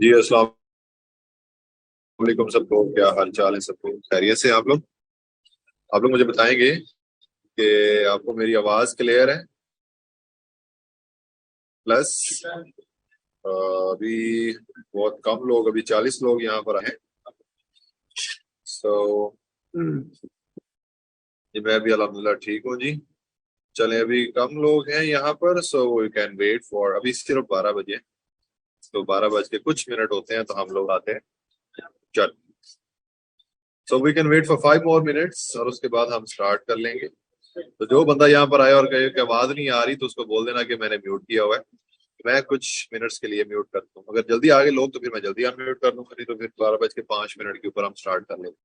जी अस्सलाम वालेकुम सबको। क्या हाल चाल है? सबको खैरियत से हैं आप लोग मुझे बताएंगे कि आपको मेरी आवाज क्लियर है? प्लस अभी बहुत कम लोग, अभी 40 लोग यहाँ पर हैं। सो जी मैं भी अल्हम्दुलिल्लाह ठीक हूँ जी। चलें, अभी कम लोग हैं यहाँ पर, so we can wait for, अभी सिर्फ 12 बजे। तो 12 बज के कुछ मिनट होते हैं तो हम लोग आते हैं। चल, so we can wait for 5 more minutes और उसके बाद हम स्टार्ट कर लेंगे। तो जो बंदा यहाँ पर आया और कहे कि आवाज नहीं आ रही तो उसको बोल देना कि मैंने म्यूट किया हुआ है। मैं कुछ मिनट्स के लिए म्यूट कर दूँ, अगर जल्दी आ गए लोग तो फिर मैं जल्दी अनम्यूट कर दूंगा, नहीं तो फिर 12 बज के 5 मिनट के ऊपर हम स्टार्ट कर लेंगे।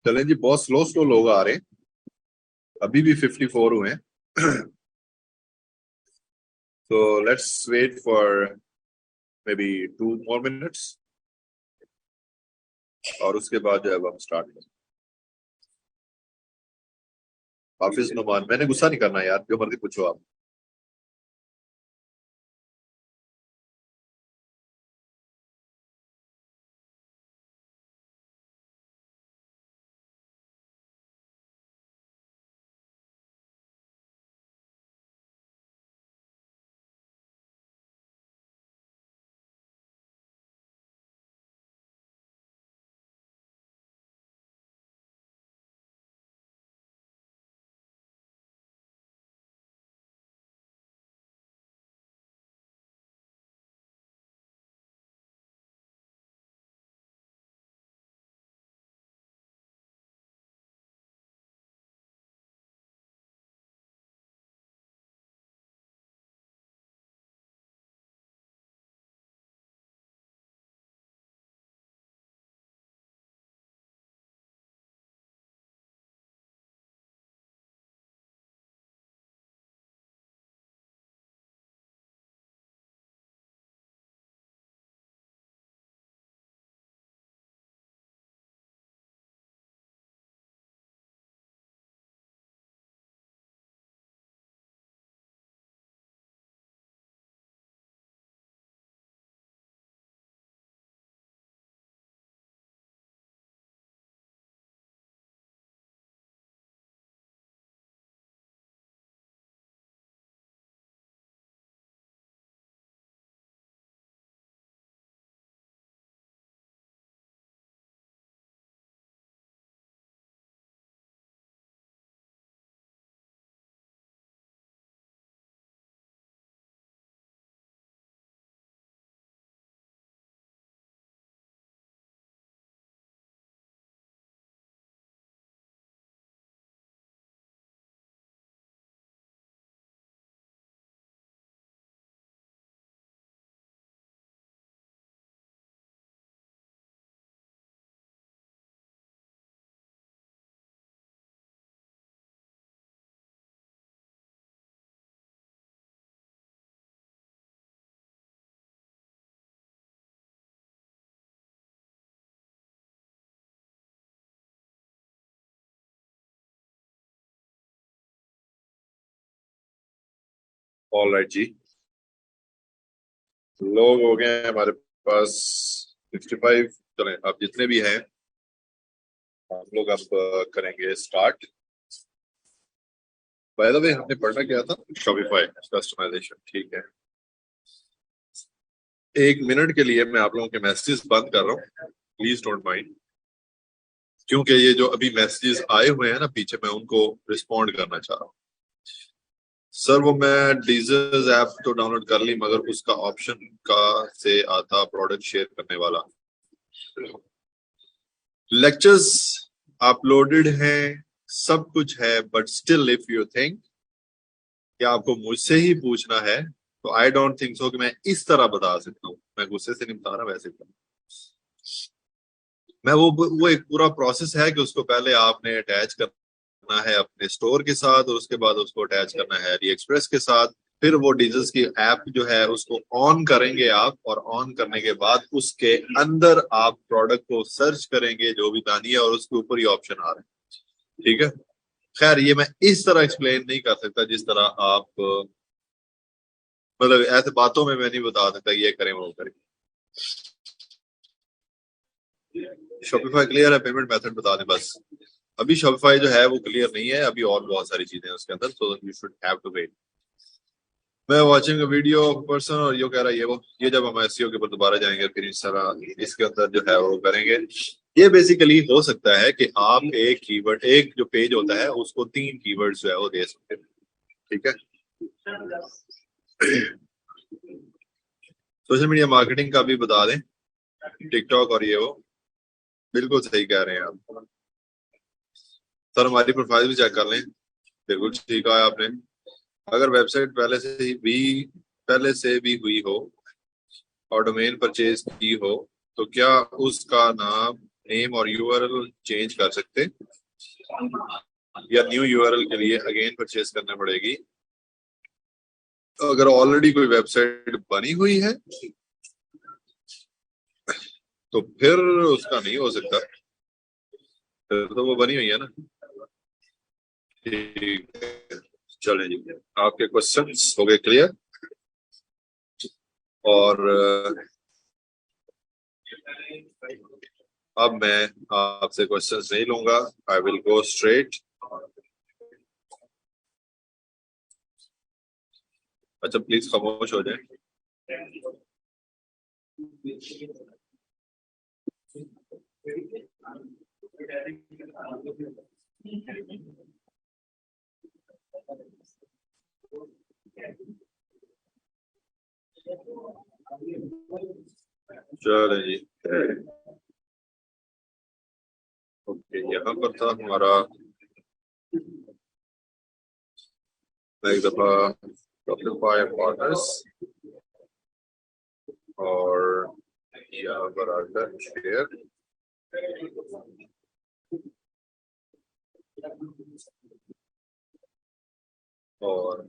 चलें जी, बहुत स्लो स्लो लोग आ रहे हैं, अभी भी 54 हुए हैं। तो let's wait for maybe 2 more minutes, और उसके बाद जो है हम स्टार्ट करें। हाफिज नुमान, मैंने गुस्सा नहीं करना यार, जो मर्जी पूछो आप। ऑल राइट जी, लोग हो गए हैं हमारे पास 65। चलें, अब जितने भी हैं हम लोग अब करेंगे स्टार्ट। बाय द वे, हमने पढ़ना क्या था? शॉपिफाई कस्टमाइजेशन, ठीक है। 1 मिनट के लिए मैं आप लोगों के मैसेजेस बंद कर रहा हूँ, प्लीज डोंट माइंड, क्योंकि ये जो अभी मैसेजेस आए हुए हैं ना पीछे, मैं उनको रिस्पॉन्ड करना चाह रहा हूँ। सर वो मैं डीजर्स ऐप तो डाउनलोड कर ली, मगर उसका ऑप्शन का से आता प्रोडक्ट शेयर करने वाला। लेक्चर्स अपलोडेड हैं, सब कुछ है, but still if you think कि आपको मुझसे ही पूछना है तो आई डोंट थिंक सो कि मैं इस तरह बता सकता हूँ। मैं गुस्से से नहीं बता रहा, वैसे ही मैं वो एक पूरा प्रोसेस है कि उसको पहले आपने अटैच करना है अपने स्टोर के साथ, और उसके बाद उसको अटैच करना है अली एक्सप्रेस के साथ। फिर वो डीजल्स की ऐप जो है उसको ऑन करेंगे आप, और ऑन करने के बाद उसके अंदर आप प्रोडक्ट को सर्च करेंगे जो भी दानी है, और उसके ऊपर ही ऑप्शन आ रहे हैं, ठीक है। खैर ये मैं इस तरह एक्सप्लेन नहीं कर सकता जिस तरह आप मतलब ऐसे बातों में मैं नहीं बता सकता ये करें वो करें। शॉपिफाई क्लियर है, पेमेंट मेथड बता दें बस। अभी शॉपिफाई जो है वो क्लियर नहीं है, अभी और बहुत सारी चीजें हैं उसके अंदर, so you should have to wait. मैं वाचिंग वीडियो पर्सन, और ये कह रहा है ये जब हम एसईओ के ऊपर दोबारा जाएंगे फिर इस तरह इसके अंदर जो है वो करेंगे। ये बेसिकली हो सकता है कि आप एक कीवर्ड, एक जो पेज होता है उसको 3 कीवर्ड्स जो है वो दे सकते हैं, ठीक है। सोशल मीडिया मार्केटिंग का भी बता दें, टिकटॉक और ये वो, बिल्कुल सही कह रहे हैं आप। सर हमारी प्रोफाइल भी चेक कर लें, बिल्कुल ठीक है आपने। अगर वेबसाइट पहले से भी हुई हो और डोमेन परचेज की हो तो क्या उसका नाम, नेम और यूआरएल चेंज कर सकते, या न्यू यूआरएल के लिए अगेन परचेज करना पड़ेगी? अगर ऑलरेडी कोई वेबसाइट बनी हुई है तो फिर उसका नहीं हो सकता, फिर तो वो बनी हुई है ना। ठीक है, चलें जी, आपके क्वेश्चंस हो गए क्लियर। और अब मैं आपसे क्वेश्चंस नहीं लूंगा, आई विल गो स्ट्रेट। अच्छा प्लीज खामोश हो जाए। चलो जी, ओके, यहाँ पर था हमारा एक दफा सिंपलीफाई पार्टनर्स, और यहाँ पर आकर शेयर, और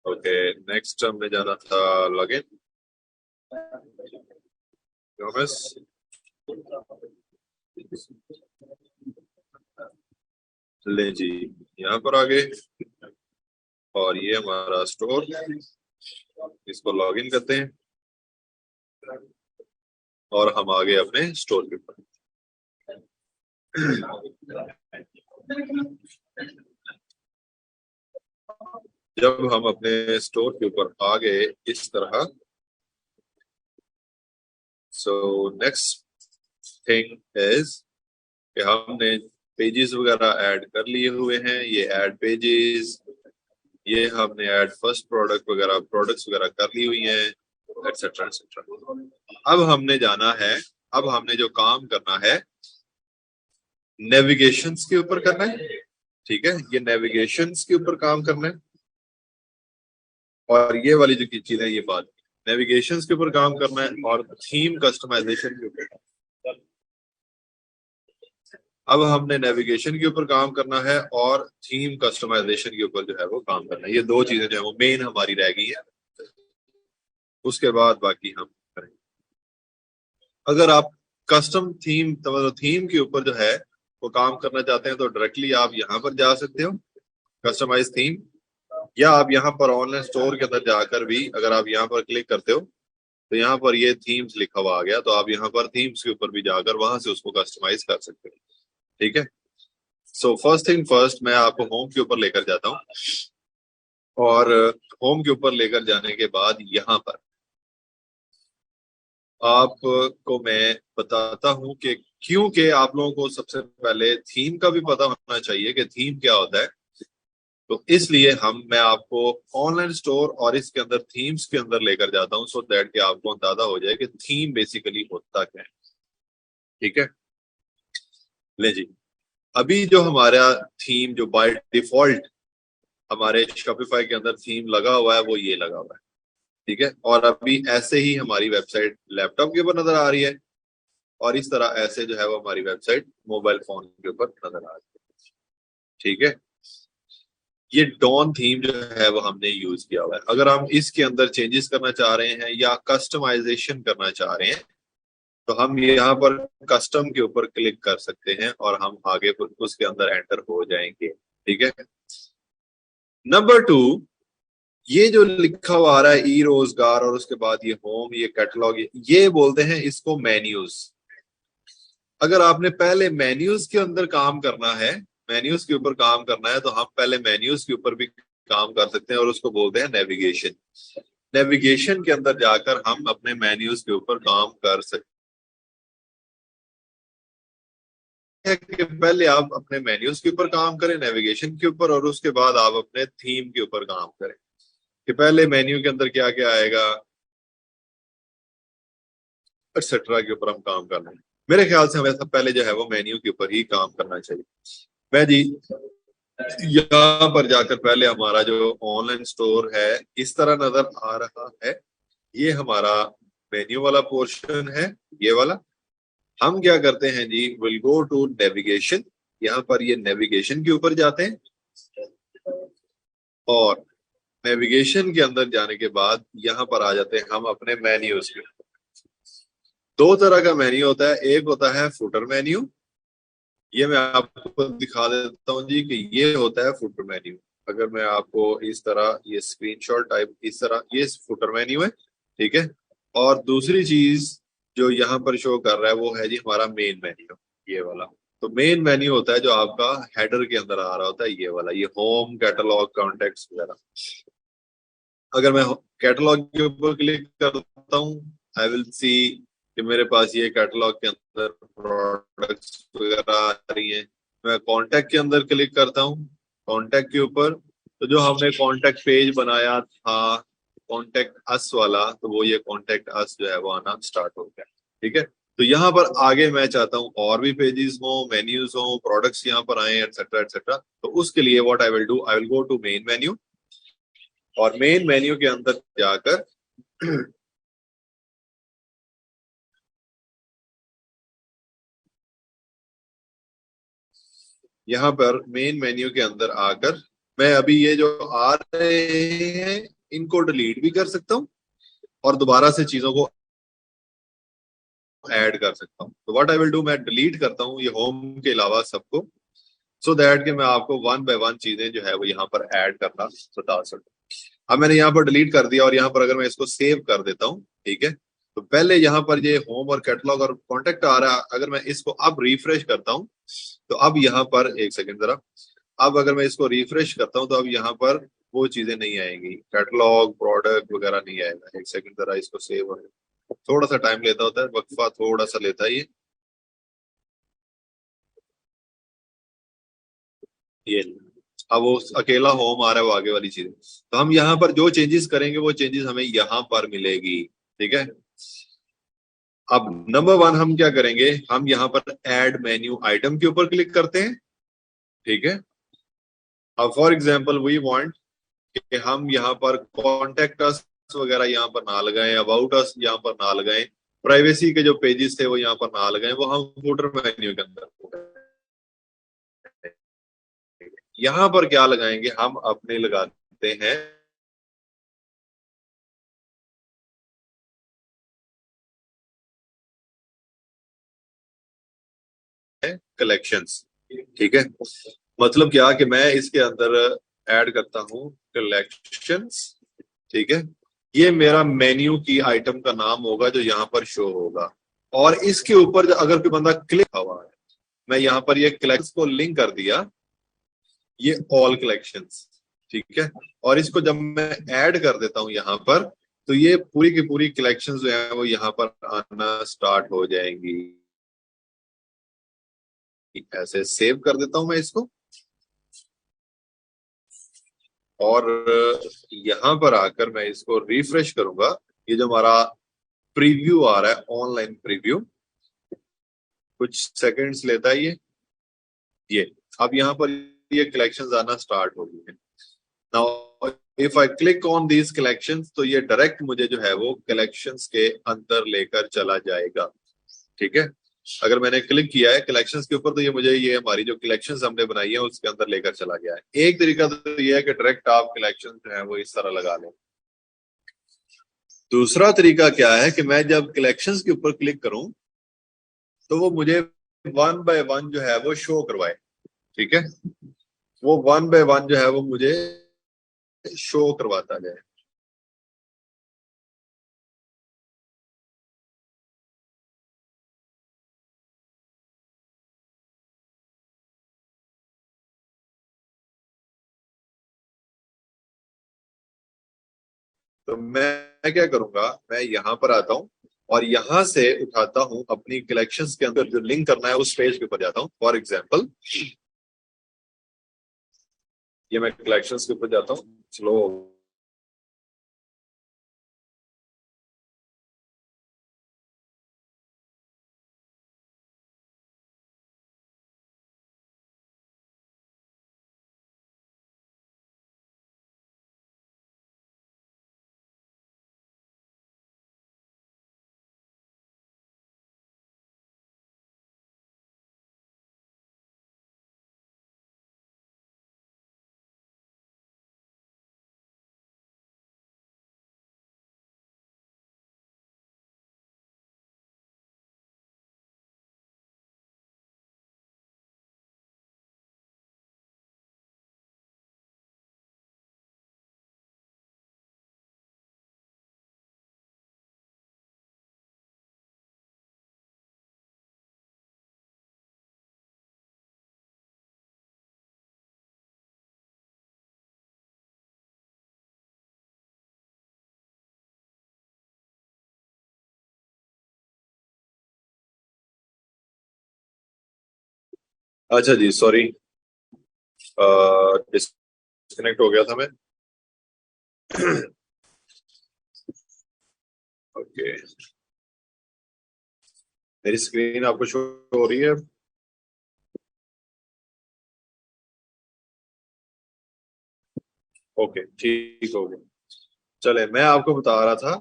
ओके, नेक्स्ट हमने जाना था लॉगिन, ले जी, यहाँ पर आ गए, और ये हमारा स्टोर, इसको लॉगिन करते हैं और हम आ गए अपने स्टोर के ऊपर। जब हम अपने स्टोर के ऊपर आ गए इस तरह, सो नेक्स्ट थिंग इज कि हमने पेजेस वगैरह ऐड कर लिए हुए हैं, ये ऐड पेजेस, ये हमने ऐड फर्स्ट प्रोडक्ट वगैरह, प्रोडक्ट्स वगैरह कर ली हुई हैं, एटसेट्रा एटसेट्रा। अब हमने जाना है, अब हमने जो काम करना है नेविगेशंस के ऊपर करना है। ठीक है, ये नेविगेशंस के ऊपर काम करना है, और ये वाली जो चीज है ये बात, नेविगेशंस के ऊपर काम करना है और थीम कस्टमाइजेशन के ऊपर। अब हमने नेविगेशन के ऊपर काम करना है और थीम कस्टमाइजेशन के ऊपर जो है वो काम करना है। ये दो चीजें जो है वो मेन हमारी रह गई है, उसके बाद बाकी हम करेंगे। अगर आप कस्टम थीम, मतलब थीम के ऊपर जो है वो काम करना चाहते हैं, तो डायरेक्टली आप यहाँ पर जा सकते हो, कस्टमाइज थीम, या आप यहाँ पर ऑनलाइन स्टोर के अंदर जाकर भी अगर आप यहाँ पर क्लिक करते हो तो यहाँ पर ये थीम्स लिखा हुआ आ गया, तो आप यहाँ पर थीम्स के ऊपर भी जाकर वहां से उसको कस्टमाइज कर सकते हो। ठीक है, सो फर्स्ट थिंग फर्स्ट, मैं आपको होम के ऊपर लेकर जाता हूँ, और होम के ऊपर लेकर जाने के बाद यहाँ पर आपको मैं बताता हूं कि क्योंकि आप लोगों को सबसे पहले थीम का भी पता होना चाहिए कि थीम क्या होता है, तो इसलिए मैं आपको ऑनलाइन स्टोर और इसके अंदर थीम्स के अंदर लेकर जाता हूं, सो दैट कि आपको अंदाजा हो जाए कि थीम बेसिकली होता क्या है। ठीक है, ले जी, अभी जो हमारा थीम जो बाय डिफॉल्ट हमारे शॉपिफाई के अंदर थीम लगा हुआ है वो ये लगा हुआ है। ठीक है, और अभी ऐसे ही हमारी वेबसाइट लैपटॉप के ऊपर नजर आ रही है, और इस तरह ऐसे जो है वो हमारी वेबसाइट मोबाइल फोन के ऊपर नजर आ रही है। ठीक है, ये डॉन थीम जो है वो हमने यूज किया हुआ है। अगर हम इसके अंदर चेंजेस करना चाह रहे हैं या कस्टमाइजेशन करना चाह रहे हैं, तो हम यहाँ पर कस्टम के ऊपर क्लिक कर सकते हैं और हम आगे उसके अंदर एंटर हो जाएंगे। ठीक है, नंबर 2, ये जो लिखा हुआ आ रहा है ई रोजगार और उसके बाद ये होम, ये कैटलॉग, ये बोलते हैं इसको मेन्यूज। अगर आपने पहले मेन्यूज के अंदर काम करना है, मेन्यूज के ऊपर काम करना है, तो हम पहले मेन्यूज के ऊपर भी काम कर सकते हैं और उसको बोलते हैं नेविगेशन। नेविगेशन के अंदर जाकर हम अपने मेन्यूज के ऊपर काम कर सकते हैं कि पहले आप अपने मेन्यूज के ऊपर काम करें, नेविगेशन के ऊपर, और उसके बाद आप अपने थीम के ऊपर काम करें कि पहले मेन्यू के अंदर क्या क्या आएगा, एक्सेट्रा के ऊपर हम काम करना है। मेरे ख्याल से हमें सब पहले जो है वो मेन्यू के ऊपर ही काम करना चाहिए। मैं जी यहाँ पर जाकर पहले हमारा जो ऑनलाइन स्टोर है इस तरह नजर आ रहा है, ये हमारा मेन्यू वाला पोर्शन है, ये वाला। हम क्या करते हैं जी, विल गो टू नेविगेशन, यहाँ पर ये नेविगेशन के ऊपर जाते हैं, और नेविगेशन के अंदर जाने के बाद यहाँ पर आ जाते हैं हम अपने मेन्यूज पे। दो तरह का मेन्यू होता है, एक होता है फुटर मेन्यू। ये मैं आपको दिखा देता हूँ जी कि ये होता है फुटर मेन्यू। अगर मैं आपको इस तरह ये स्क्रीनशॉट टाइप इस तरह, ये फुटर मेन्यू है, ठीक है। और दूसरी चीज जो यहाँ पर शो कर रहा है वो है जी हमारा मेन मेन्यू, ये वाला। तो मेन मेन्यू होता है जो आपका हेडर के अंदर आ रहा होता है, ये वाला, ये होम, कैटलॉग, कॉन्टेक्ट्स वगैरह। अगर मैं कैटलॉग के ऊपर क्लिक करता हूँ, आई विल सी कि मेरे पास ये कैटलॉग के अंदर प्रोडक्ट्स वगैरह आ रही हैं। मैं कांटेक्ट के अंदर क्लिक करता हूँ, कांटेक्ट के ऊपर, तो जो हमने कांटेक्ट पेज बनाया था कांटेक्ट अस वाला, तो वो ये कांटेक्ट अस जो है वो आना स्टार्ट हो गया, ठीक है। तो यहाँ पर आगे मैं चाहता हूँ और भी पेजेस हो, मेन्यूज हो, प्रोडक्ट्स यहाँ पर आए, एटसेट्रा एटसेट्रा। तो उसके लिए what I will do, I will go to main menu, और मेन मेन्यू के अंदर जाकर यहाँ पर मेन मेन्यू के अंदर आकर मैं अभी ये जो आ रहे हैं इनको डिलीट भी कर सकता हूँ और दोबारा से चीजों को ऐड कर सकता हूँ। तो व्हाट आई विल डू, मैं डिलीट करता हूँ ये होम के अलावा सबको, सो दैट कि मैं आपको वन बाय वन चीजें जो है वो यहाँ पर ऐड करना बता सकूँ। अब मैंने यहाँ पर डिलीट कर दिया और यहाँ पर अगर मैं इसको सेव कर देता हूँ, ठीक है। तो पहले यहाँ पर ये होम और कैटलॉग और कॉन्टेक्ट आ रहा है, अगर मैं इसको अब रिफ्रेश करता हूँ तो अब यहाँ पर एक सेकंड जरा, अब अगर मैं इसको रिफ्रेश करता हूँ तो अब यहाँ पर वो चीजें नहीं आएंगी, कैटलॉग प्रोडक्ट वगैरह नहीं आएगा। एक सेकंड जरा इसको सेव होने, थोड़ा सा टाइम लेता होता है, वक्फा थोड़ा सा लेता है ये। अब वो अकेला होम आ रहा है, वो आगे वाली चीज। तो हम यहाँ पर जो चेंजेस करेंगे वो चेंजेस हमें यहाँ पर मिलेगी, ठीक है। अब नंबर वन हम क्या करेंगे, हम यहाँ पर ऐड मेन्यू आइटम के ऊपर क्लिक करते हैं, ठीक है। अब फॉर एग्जांपल वी वांट कि हम यहाँ पर कॉन्टेक्ट अस वगैरह यहाँ पर ना लगाएं, अबाउट अस यहाँ पर ना लगाएं, प्राइवेसी के जो पेजेस थे वो यहाँ पर ना लगाएं, वो हम फुटर मेन्यू के अंदर। यहाँ पर क्या लगाएंगे, हम अपने लगाते हैं कलेक्शंस, ठीक है। मतलब क्या कि मैं इसके अंदर ऐड करता हूँ कलेक्शंस, ठीक है। ये मेरा मेन्यू की आइटम का नाम होगा जो यहाँ पर शो होगा। और इसके ऊपर अगर कोई बंदा क्लिक हुआ है, मैं यहाँ पर ये कलेक्शंस को लिंक कर दिया, ये ऑल कलेक्शंस, ठीक है। और इसको जब मैं ऐड कर देता हूँ यहाँ पर, तो ये पूरी की पूरी कलेक्शंस जो है वो यहाँ पर आना स्टार्ट हो जाएंगी। ऐसे सेव कर देता हूं मैं इसको, और यहां पर आकर मैं इसको रिफ्रेश करूंगा। ये जो हमारा प्रीव्यू आ रहा है, ऑनलाइन प्रीव्यू, कुछ सेकंड्स लेता है ये अब यहाँ पर ये कलेक्शंस आना स्टार्ट हो गई है। Now if I click on these collections, तो ये डायरेक्ट मुझे जो है वो कलेक्शंस के अंदर लेकर चला जाएगा, ठीक है। अगर मैंने क्लिक किया है कलेक्शंस के ऊपर, तो ये मुझे ये हमारी जो कलेक्शंस हमने बनाई है उसके अंदर लेकर चला गया है। एक तरीका तो ये है कि डायरेक्ट आप कलेक्शंस जो है वो इस तरह लगा लें। दूसरा तरीका क्या है कि मैं जब कलेक्शंस के ऊपर क्लिक करूं तो वो मुझे वन बाय वन जो है वो शो करवाए, ठीक है। वो वन बाय वन जो है वो मुझे शो करवाता जाए। तो मैं क्या करूंगा, मैं यहाँ पर आता हूँ और यहाँ से उठाता हूँ अपनी कलेक्शंस के अंदर जो लिंक करना है उस पेज के ऊपर जाता हूँ। फॉर एग्जाम्पल ये मैं कलेक्शंस के ऊपर जाता हूँ, स्लो अच्छा जी, सॉरी, डिस्कनेक्ट हो गया था मैं। ओके, मेरी स्क्रीन आपको शो हो रही है? ओके, ठीक हो गया। चले, मैं आपको बता रहा था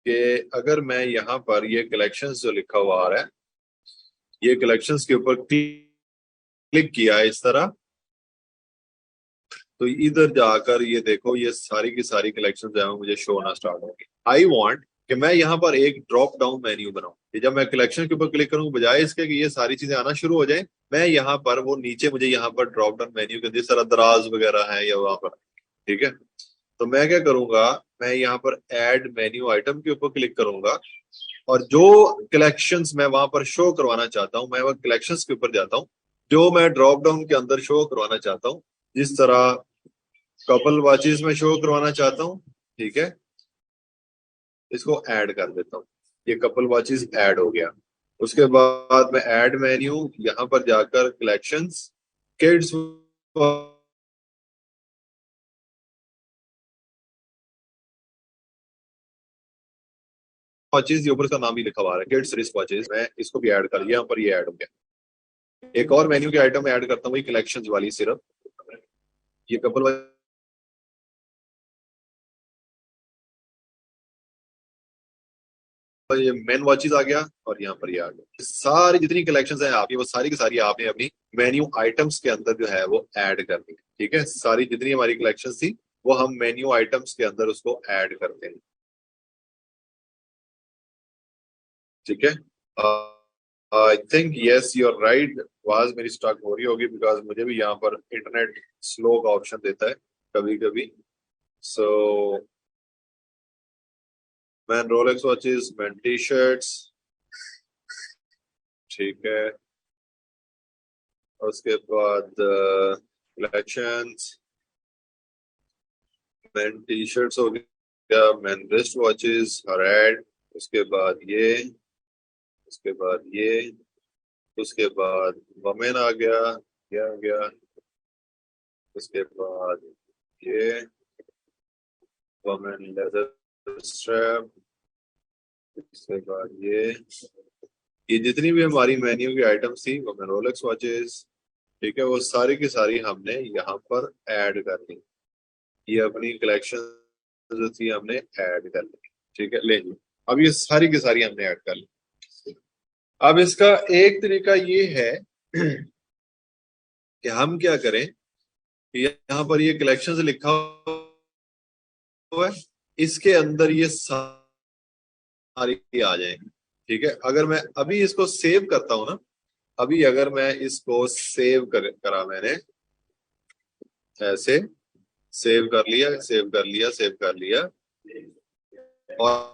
कि अगर मैं यहाँ पर ये कलेक्शंस जो लिखा हुआ आ रहा है, ये कलेक्शंस के ऊपर क्लिक किया है इस तरह, तो इधर जाकर ये देखो, ये सारी की सारी कलेक्शन जो है मुझे शो होना स्टार्ट होगी। आई वांट कि मैं यहाँ पर एक ड्रॉप डाउन मेन्यू बनाऊं कि जब मैं कलेक्शन के ऊपर क्लिक करूं, बजाय इसके कि ये सारी चीजें आना शुरू हो जाए, मैं यहाँ पर वो नीचे मुझे यहाँ पर ड्रॉप डाउन मेन्यू के जिस तरह दराज वगैरह है या वहां पर, ठीक है। तो मैं क्या करूंगा, मैं यहाँ पर ऐड मेन्यू आइटम के ऊपर क्लिक करूंगा, और जो कलेक्शंस मैं वहां पर शो करवाना चाहता हूँ, मैं वो कलेक्शंस के ऊपर जाता हूँ जो मैं ड्रॉप डाउन के अंदर शो करवाना चाहता हूँ। जिस तरह कपल वॉचेस में शो करवाना चाहता हूँ, ठीक है, इसको ऐड कर देता हूँ। ये कपल वॉचेस ऐड हो गया। उसके बाद मैं ऐड मेन्यू यहाँ पर जाकर कलेक्शंस, किड्स वॉचेस, ये ऊपर इसका नाम ही लिखा हुआ है किड्स रिस्ट वॉचेस, मैं इसको भी ऐड कर, यहाँ पर ये ऐड हो गया। एक और मेन्यू की आइटम ऐड करता हूँ, ये कलेक्शंस वाली सिर्फ, ये कपल, ये मेन वॉचेस आ गया, और यहाँ पर ये आ गया। सारी जितनी कलेक्शंस हैं आपकी, वो सारी की सारी आपने अपनी मेन्यू आइटम्स के अंदर जो है वो ऐड कर दी, ठीक है। सारी जितनी हमारी कलेक्शंस थी, वो हम मेन्यू आइटम्स के अंदर उसको ऐड करते हैं, ठीक है। I think yes you are right, आवाज मेरी स्टक हो रही होगी बिकॉज मुझे भी यहाँ पर इंटरनेट स्लो का ऑप्शन देता है कभी कभी। So man Rolex watches, man T shirts, ठीक है। उसके बाद कलेक्शंस, मैन टी शर्ट्स हो गया, मैन रिस्ट वॉचेस हर एड, उसके बाद ये, उसके बाद ये, उसके बाद वमेन आ गया, ये आ गया, उसके बाद ये वमेन लेदर स्ट्रैप, उसके बाद ये जितनी भी हमारी मेन्यू की आइटम्स थी, वमेन रोलेक्स वॉचेस, ठीक है, वो सारी की सारी हमने यहाँ पर ऐड कर दी। ये अपनी कलेक्शन जो थी हमने ऐड कर ली, ठीक है, ले ली। अब ये सारी की सारी हमने ऐड कर ली। अब इसका एक तरीका ये है कि हम क्या करें, कि यहाँ पर ये कलेक्शन से लिखा हुआ है, इसके अंदर ये सारी आ जाएंगी, ठीक है। अगर मैं अभी इसको सेव करता हूं ना, अभी अगर मैं इसको करा मैंने ऐसे, सेव कर लिया, सेव कर लिया, सेव कर लिया, और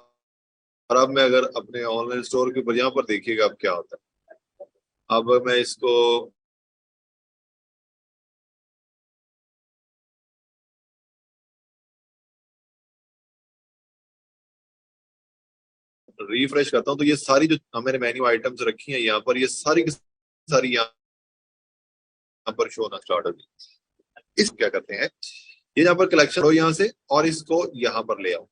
अब मैं अगर अपने ऑनलाइन स्टोर के ऊपर यहाँ पर देखिएगा अब क्या होता है। अब मैं इसको रिफ्रेश करता हूँ, तो ये सारी जो मैंने मेन्यू आइटम्स रखी हैं यहाँ पर, ये सारी की सारी यहाँ पर शो होना स्टार्ट हो गई। इस क्या करते हैं, ये यहाँ पर कलेक्शन हो यहाँ से, और इसको यहाँ पर ले आओ,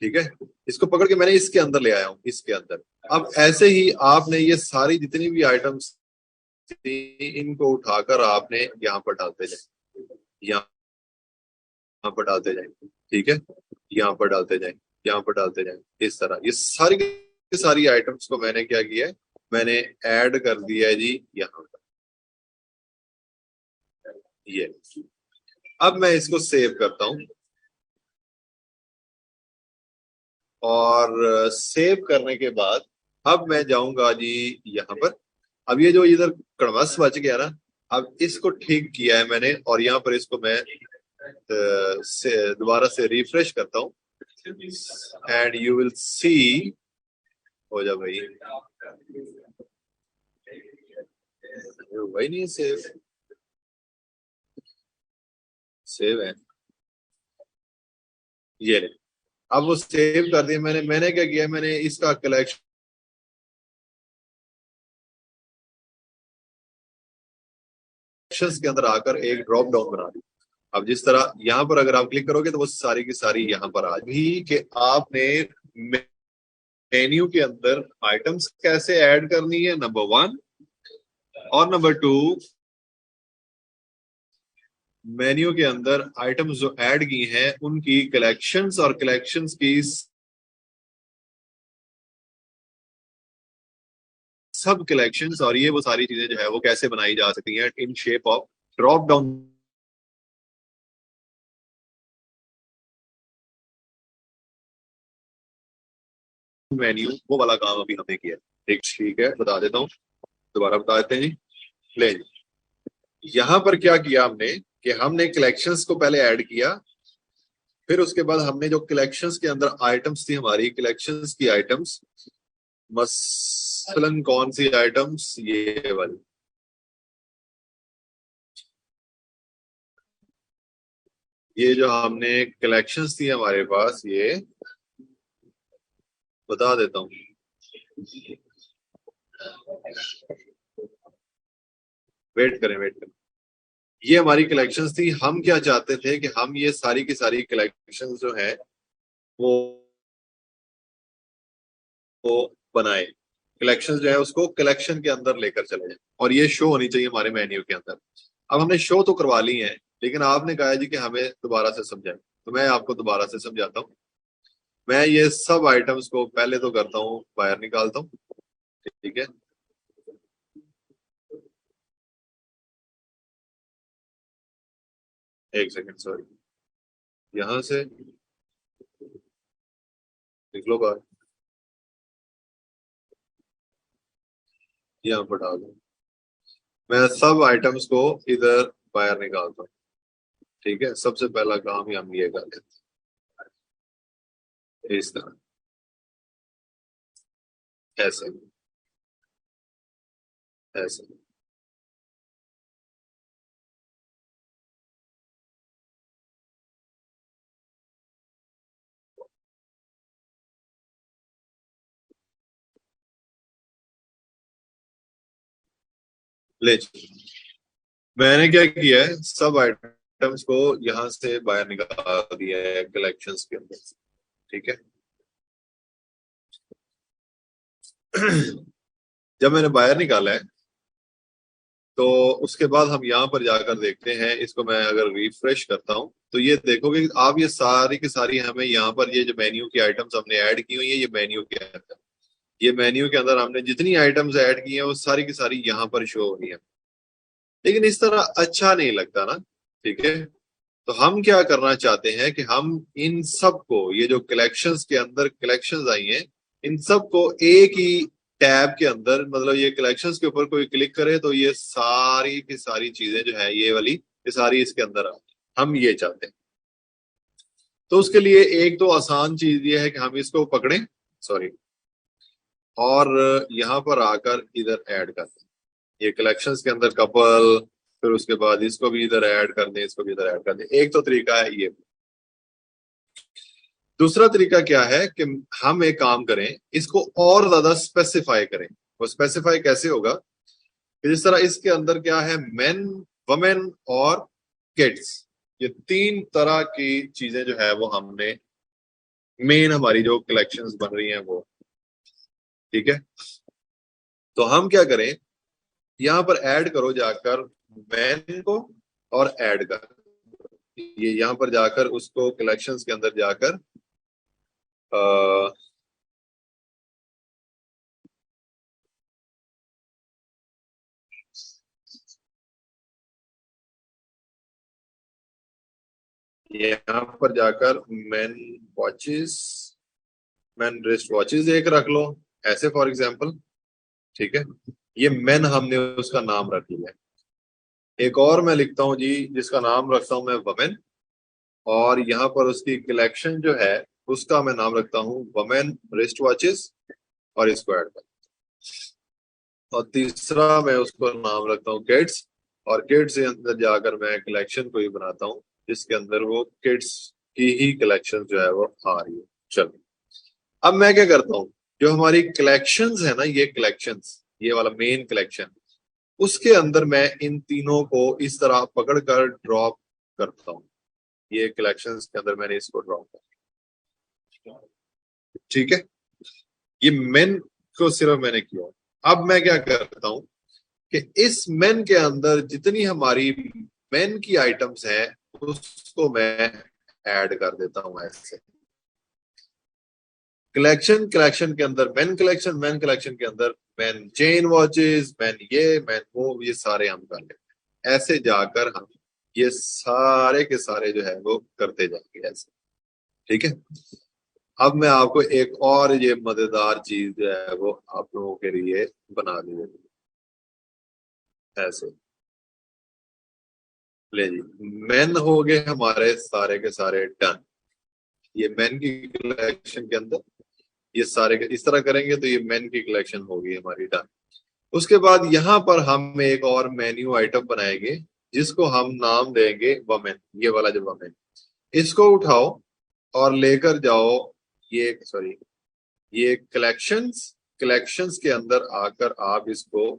ठीक है। इसको पकड़ के मैंने इसके अंदर ले आया हूँ, इसके अंदर। अब ऐसे ही आपने ये सारी जितनी भी आइटम्स थी, इनको उठाकर आपने यहाँ पर डालते जाए, यहाँ पर डालते जाए, ठीक है, यहाँ पर डालते जाए, यहाँ पर डालते जाए, इस तरह ये सारी की सारी आइटम्स को मैंने क्या किया है, मैंने ऐड कर दिया है जी यहाँ पर, ये। अब मैं इसको सेव करता हूँ, और सेव करने के बाद अब मैं जाऊंगा जी यहाँ पर। अब ये जो इधर कड़वस बच गया ना, अब इसको ठीक किया है मैंने, और यहाँ पर इसको मैं से दोबारा से रिफ्रेश करता हूँ, एंड यू विल सी, हो जा भाई, वही नहीं सेव, सेव है, ये ले। अब वो सेव कर दिया मैंने। मैंने क्या किया, मैंने इसका कलेक्शन कलेक्शंस के अंदर आकर एक ड्रॉप डाउन बना दी। अब जिस तरह यहाँ पर अगर आप क्लिक करोगे तो वो सारी की सारी यहाँ पर आ भी कि आपने मेन्यू के अंदर आइटम्स कैसे ऐड करनी है, नंबर 1, और नंबर 2, मेन्यू के अंदर आइटम्स जो ऐड की हैं उनकी कलेक्शंस और कलेक्शंस की सब कलेक्शंस, और ये वो सारी चीजें जो है वो कैसे बनाई जा सकती हैं in shape of drop down menu. वो वाला काम अभी हमने किया। ठीक है, बता देता हूँ, दोबारा बता देते हैं जी। ले जी, यहाँ पर क्या किया हमने कि हमने कलेक्शंस को पहले ऐड किया, फिर उसके बाद हमने जो कलेक्शंस के अंदर आइटम्स थी, हमारी कलेक्शंस की आइटम्स, मसलन कौन सी आइटम्स, ये वाली, ये जो हमने कलेक्शंस थी हमारे पास, ये बता देता हूँ। वेट करें, ये हमारी कलेक्शंस थी। हम क्या चाहते थे कि हम ये सारी की सारी कलेक्शंस जो है वो बनाए, कलेक्शंस जो है उसको कलेक्शन के अंदर लेकर चले जाए, और ये शो होनी चाहिए हमारे मेन्यू के अंदर। अब हमने शो तो करवा ली है, लेकिन आपने कहा जी कि हमें दोबारा से समझाएं, तो मैं आपको दोबारा से समझाता हूँ। मैं ये सब आइटम्स को पहले तो करता हूँ, बाहर निकालता हूँ। ठीक है, एक सेकंड, सॉरी, यहां से निकलो बाहर, यहाँ पर डाल दो। मैं सब आइटम्स को इधर बाहर निकालता हूँ। ठीक है, सबसे पहला काम ही हम ये कर लेते हैं, इस तरह, ऐसे ऐसे। ले, मैंने क्या किया है, सब आइटम्स को यहां से बाहर निकाल दिया है कलेक्शंस के अंदर से। ठीक है, जब मैंने बाहर निकाला है तो उसके बाद हम यहाँ पर जाकर देखते हैं, इसको मैं अगर रिफ्रेश करता हूँ तो ये देखोगे कि आप ये सारी की सारी हमें यहाँ पर ये जो मेन्यू की आइटम्स हमने ऐड की हुई है, ये मेन्यू के अंदर, ये मेन्यू के अंदर हमने जितनी आइटम्स ऐड की हैं वो सारी की सारी यहाँ पर शो हो रही है। लेकिन इस तरह अच्छा नहीं लगता ना। ठीक है, तो हम क्या करना चाहते हैं कि हम इन सब को, ये जो कलेक्शंस के अंदर कलेक्शंस आई हैं, इन सब को एक ही टैब के अंदर, मतलब ये कलेक्शंस के ऊपर कोई क्लिक करे तो ये सारी की सारी चीजें जो है ये वाली, ये सारी इसके अंदर आ, हम ये चाहते हैं। तो उसके लिए एक तो आसान चीज ये है कि हम इसको पकड़ें, सॉरी, और यहाँ पर आकर इधर ऐड कर दें, ये कलेक्शंस के अंदर कपल, फिर उसके बाद इसको भी इधर ऐड कर दें, इसको भी इधर ऐड कर दें। एक तो तरीका है ये। दूसरा तरीका क्या है कि हम एक काम करें, इसको और ज्यादा स्पेसिफाई करें। वो स्पेसिफाई कैसे होगा कि जिस तरह इसके अंदर क्या है, मेन, वमेन और किड्स, ये तीन तरह की चीजें जो है वो हमने, मेन हमारी जो कलेक्शंस बन रही हैं वो। ठीक है, तो हम क्या करें, यहाँ पर ऐड करो जाकर मेन को, और ऐड कर, ये यहाँ पर जाकर उसको कलेक्शंस के अंदर जाकर यहाँ पर जाकर man watches, man wrist watches एक रख लो, ऐसे फॉर एग्जांपल। ठीक है, ये मैन हमने उसका नाम रख लिया है। एक और मैं लिखता हूँ जी, जिसका नाम रखता हूँ मैं वमेन, और यहाँ पर उसकी कलेक्शन जो है उसका मैं नाम रखता हूँ वमेन रिस्ट वॉचेस, और इसको ऐड कर। और तीसरा मैं उसको नाम रखता हूँ किड्स, और किड्स के अंदर जाकर मैं कलेक्शन को ही बनाता हूँ जिसके अंदर वो किड्स की ही कलेक्शन जो है वो आ रही है। चलो, अब मैं क्या करता हूँ, जो हमारी कलेक्शंस है ना, ये कलेक्शंस, ये वाला मेन कलेक्शन, उसके अंदर मैं इन तीनों को इस तरह पकड़कर ड्रॉप करता हूं। ये कलेक्शंस के अंदर मैंने इसको ड्रॉप किया, ठीक है। ये मेन को सिर्फ मैंने किया। अब मैं क्या करता हूं कि इस मेन के अंदर जितनी हमारी मेन की आइटम्स हैं उसको मैं ऐड कर देता हूं ऐसे। कलेक्शन कलेक्शन के अंदर मेन कलेक्शन के अंदर मैन चेन वॉचेस, मैन वो, ये सारे हम कर लेते हैं। ऐसे जाकर हम ये सारे के सारे जो है वो करते जाएंगे ऐसे, ठीक है। अब मैं आपको एक और ये मजेदार चीज जो है वो आप लोगों के लिए बना दी ऐसे। ले जी, मेन हो गए हमारे सारे के सारे डन। ये मेन की कलेक्शन के अंदर ये सारे इस तरह करेंगे तो ये मेन की कलेक्शन होगी हमारी डन। उसके बाद यहाँ पर हम एक और मेन्यू आइटम बनाएंगे जिसको हम नाम देंगे वमेन। ये वाला जो वमेन, इसको उठाओ और लेकर जाओ ये, सॉरी, ये कलेक्शंस, कलेक्शंस के अंदर आकर आप इसको,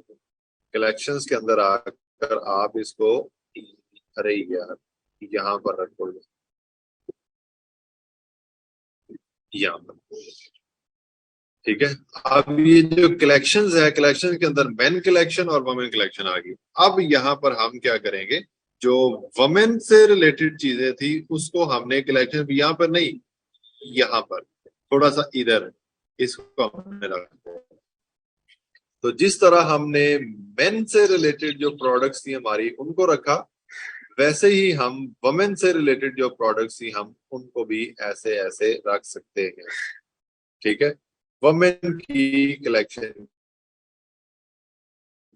कलेक्शंस के अंदर आकर आप इसको, अरे यार, यहाँ पर रखो, यहाँ पर, ठीक है। अब ये जो कलेक्शंस है, कलेक्शन के अंदर मेन कलेक्शन और वमेन कलेक्शन आ गई। अब यहाँ पर हम क्या करेंगे, जो वमेन से रिलेटेड चीजें थी उसको हमने कलेक्शन, यहाँ पर नहीं, यहाँ पर थोड़ा सा इधर इसको हमने रखा। तो जिस तरह हमने मेन से रिलेटेड जो प्रोडक्ट्स थी हमारी उनको रखा, वैसे ही हम वमेन से रिलेटेड जो प्रोडक्ट्स थी हम उनको भी ऐसे ऐसे रख सकते हैं, ठीक है। वमेन की कलेक्शन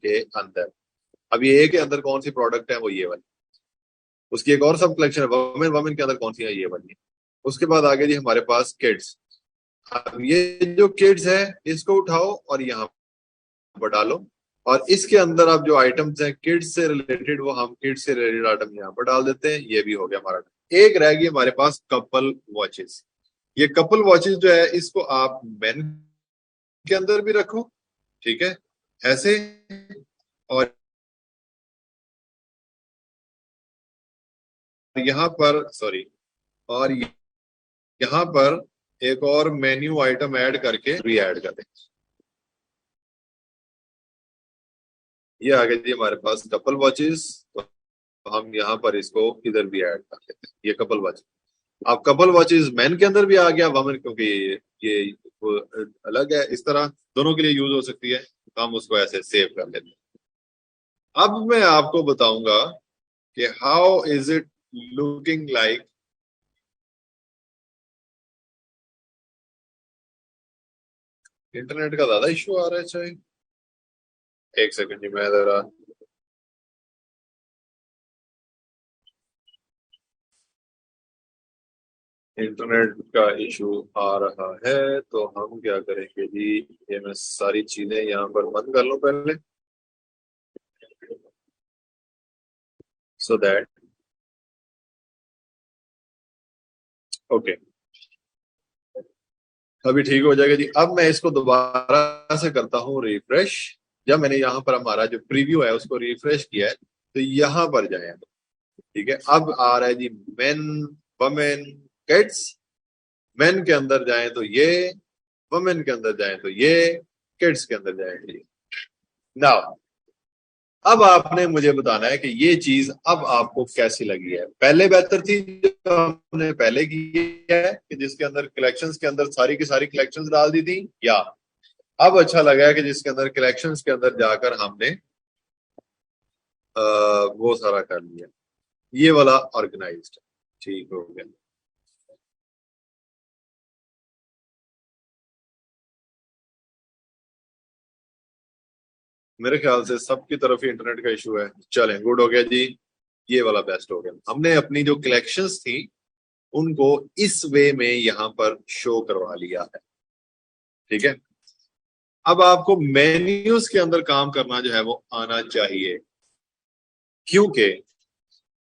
के अंदर, अब ये ए के अंदर कौन सी प्रोडक्ट है, वो ये वाली। उसकी एक और सब कलेक्शन है वमेन, वमेन के अंदर कौन सी है, ये वाली। उसके बाद आगे जी हमारे पास किड्स। अब ये जो किड्स है इसको उठाओ और यहाँ पर डालो, और इसके अंदर अब जो आइटम्स हैं किड्स से रिलेटेड वो हम किड्स से रिलेटेड आइटम यहाँ पर डाल देते हैं। ये भी हो गया हमारा। एक रह गई हमारे पास कपल वॉचेस। ये कपल वॉचेस जो है इसको आप मेन के अंदर भी रखो, ठीक है, ऐसे। और यहाँ पर, सॉरी, और यहाँ पर एक और मेन्यू आइटम ऐड करके भी ऐड कर दें। ये आ गया जी हमारे पास कपल वॉचेस। तो हम यहाँ पर इसको इधर भी ऐड कर लेते हैं, ये कपल वॉच। अब कपल वॉचेस मैन के अंदर भी आ गया, वमेन, क्योंकि ये वो अलग है, इस तरह दोनों के लिए यूज हो सकती है, तो हम उसको ऐसे सेव कर लेते हैं। अब मैं आपको बताऊंगा कि how is it looking like. Internet का ज्यादा इशू आ रहा है शायद, एक सेकंड जी, मैं जरा, इंटरनेट का इशू आ रहा है तो हम क्या करेंगे जी, ये मैं सारी चीजें यहाँ पर बंद कर लूं पहले, सो दैट, ओके, अभी ठीक हो जाएगा जी। अब मैं इसको दोबारा से करता हूँ रिफ्रेश। जब मैंने यहाँ पर हमारा जो प्रीव्यू है उसको रिफ्रेश किया है तो यहाँ पर जाए, ठीक है। अब आ रहा है जी मेन, वमेन, किड्स। मेन के अंदर जाए तो ये, वमेन के अंदर जाए तो ये, किड्स के अंदर जाए तो ये। नाउ अब आपने मुझे बताना है कि ये चीज अब आपको कैसी लगी है। पहले बेहतर थी जो हमने पहले की है कि जिसके अंदर कलेक्शंस के अंदर सारी की सारी कलेक्शंस डाल दी थी, या अब अच्छा लगा है कि जिसके अंदर कलेक्शंस के अंदर जाकर हमने वो सारा कर लिया, ये वाला ऑर्गेनाइज्ड, ठीक हो गया। मेरे ख्याल से सबकी तरफ ही इंटरनेट का इशू है। चलें, गुड हो गया जी, ये वाला बेस्ट हो गया। हमने अपनी जो कलेक्शंस थी उनको इस वे में यहाँ पर शो करवा लिया है, ठीक है। अब आपको मेन्यूज के अंदर काम करना जो है वो आना चाहिए, क्योंकि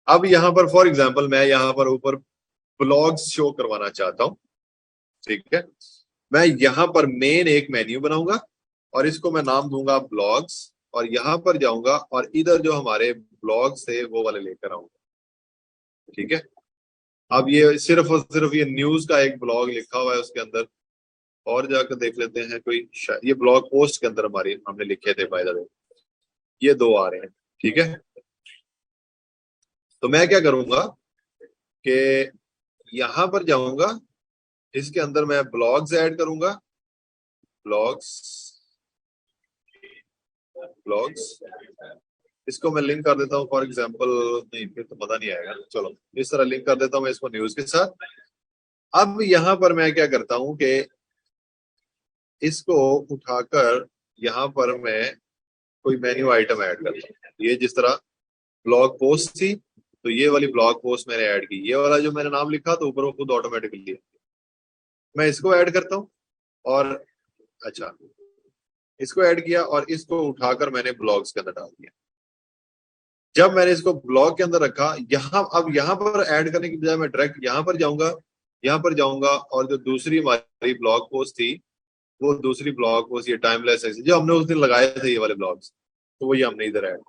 अब यहाँ पर फॉर एग्जांपल मैं यहाँ पर ऊपर ब्लॉग्स शो करवाना चाहता हूँ, ठीक है। मैं यहाँ पर मेन एक मेन्यू बनाऊंगा और इसको मैं नाम दूंगा ब्लॉग्स, और यहाँ पर जाऊंगा और इधर जो हमारे ब्लॉग्स थे वो वाले लेकर आऊंगा। ठीक है, अब ये सिर्फ और सिर्फ ये न्यूज का एक ब्लॉग लिखा हुआ है उसके अंदर, और जाकर देख लेते हैं कोई ये ब्लॉग पोस्ट के अंदर हमारी हमने लिखे थे बाय द वे, ये दो आ रहे हैं। ठीक है, तो मैं क्या करूंगा कि यहां पर जाऊंगा, इसके अंदर मैं ब्लॉग्स ऐड करूंगा, ब्लॉग्स, ब्लॉग्स, इसको मैं लिंक कर देता हूँ फॉर एग्जांपल, नहीं फिर तो पता नहीं आएगा, चलो इस तरह लिंक कर देता हूँ मैं इसको न्यूज के साथ। अब यहां पर मैं क्या करता हूँ कि इसको उठाकर यहां पर मैं कोई मेन्यू आइटम ऐड करता हूँ। ये जिस तरह ब्लॉग पोस्ट थी, तो ये वाली ब्लॉग पोस्ट मैंने ऐड की, ये वाला जो मैंने नाम लिखा तो ऊपर वो खुद ऑटोमेटिकली मैं इसको ऐड करता हूँ। और अच्छा, इसको ऐड किया और इसको उठाकर मैंने ब्लॉग्स के अंदर डाल दिया। जब मैंने इसको ब्लॉग के अंदर रखा, यहाँ अब यहाँ पर ऐड करने की बजाय मैं डायरेक्ट यहाँ पर जाऊंगा, यहाँ पर जाऊंगा और जो दूसरी हमारी ब्लॉग पोस्ट थी, वो दूसरी ब्लॉग पोस्ट, ये टाइमलेस है जो हमने उस दिन लगाए थे ये वाले ब्लॉग्स, तो वो ये हमने इधर ऐड।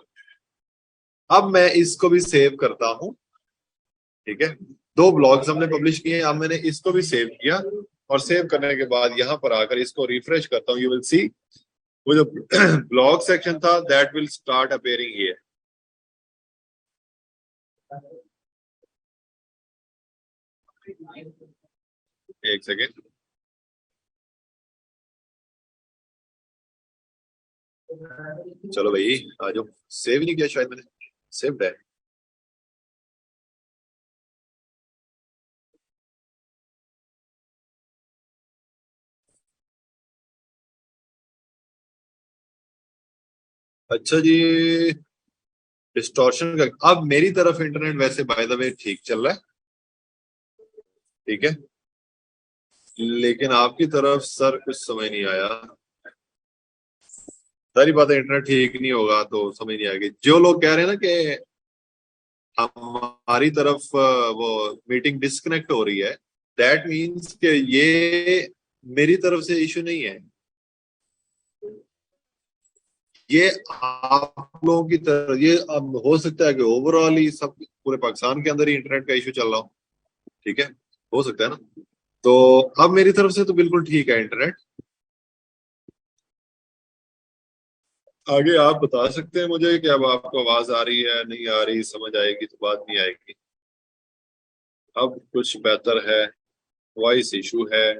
अब मैं इसको भी सेव करता हूँ। ठीक है, दो ब्लॉग्स हमने पब्लिश किए, अब मैंने इसको भी सेव किया, और सेव करने के बाद यहाँ पर आकर इसको रिफ्रेश करता हूँ, यू विल सी वो जो ब्लॉग सेक्शन था that will start appearing here. एक सेकेंड, चलो भाई आ जाओ, सेव नहीं किया शायद मैंने, सेव्ड है। अच्छा जी, डिस्टॉर्शन का अब मेरी तरफ इंटरनेट वैसे बाय द वे ठीक चल रहा है। ठीक है, लेकिन आपकी तरफ सर कुछ समझ नहीं आया। सारी बातें इंटरनेट ठीक नहीं होगा तो समझ नहीं आएगी। जो लोग कह रहे हैं ना कि हमारी तरफ वो मीटिंग डिस्कनेक्ट हो रही है, दैट मीन्स कि ये मेरी तरफ से इशू नहीं है, ये आप लोगों की तरफ, ये अब हो सकता है कि ओवरऑल ही सब पूरे पाकिस्तान के अंदर ही इंटरनेट का इशू चल रहा हो। ठीक है, हो सकता है ना। तो अब मेरी तरफ से तो बिल्कुल ठीक है इंटरनेट। आगे आप बता सकते हैं मुझे कि अब आपको आवाज आ रही है नहीं आ रही, समझ आएगी तो बात नहीं आएगी। अब कुछ बेहतर है, वॉइस इशू है,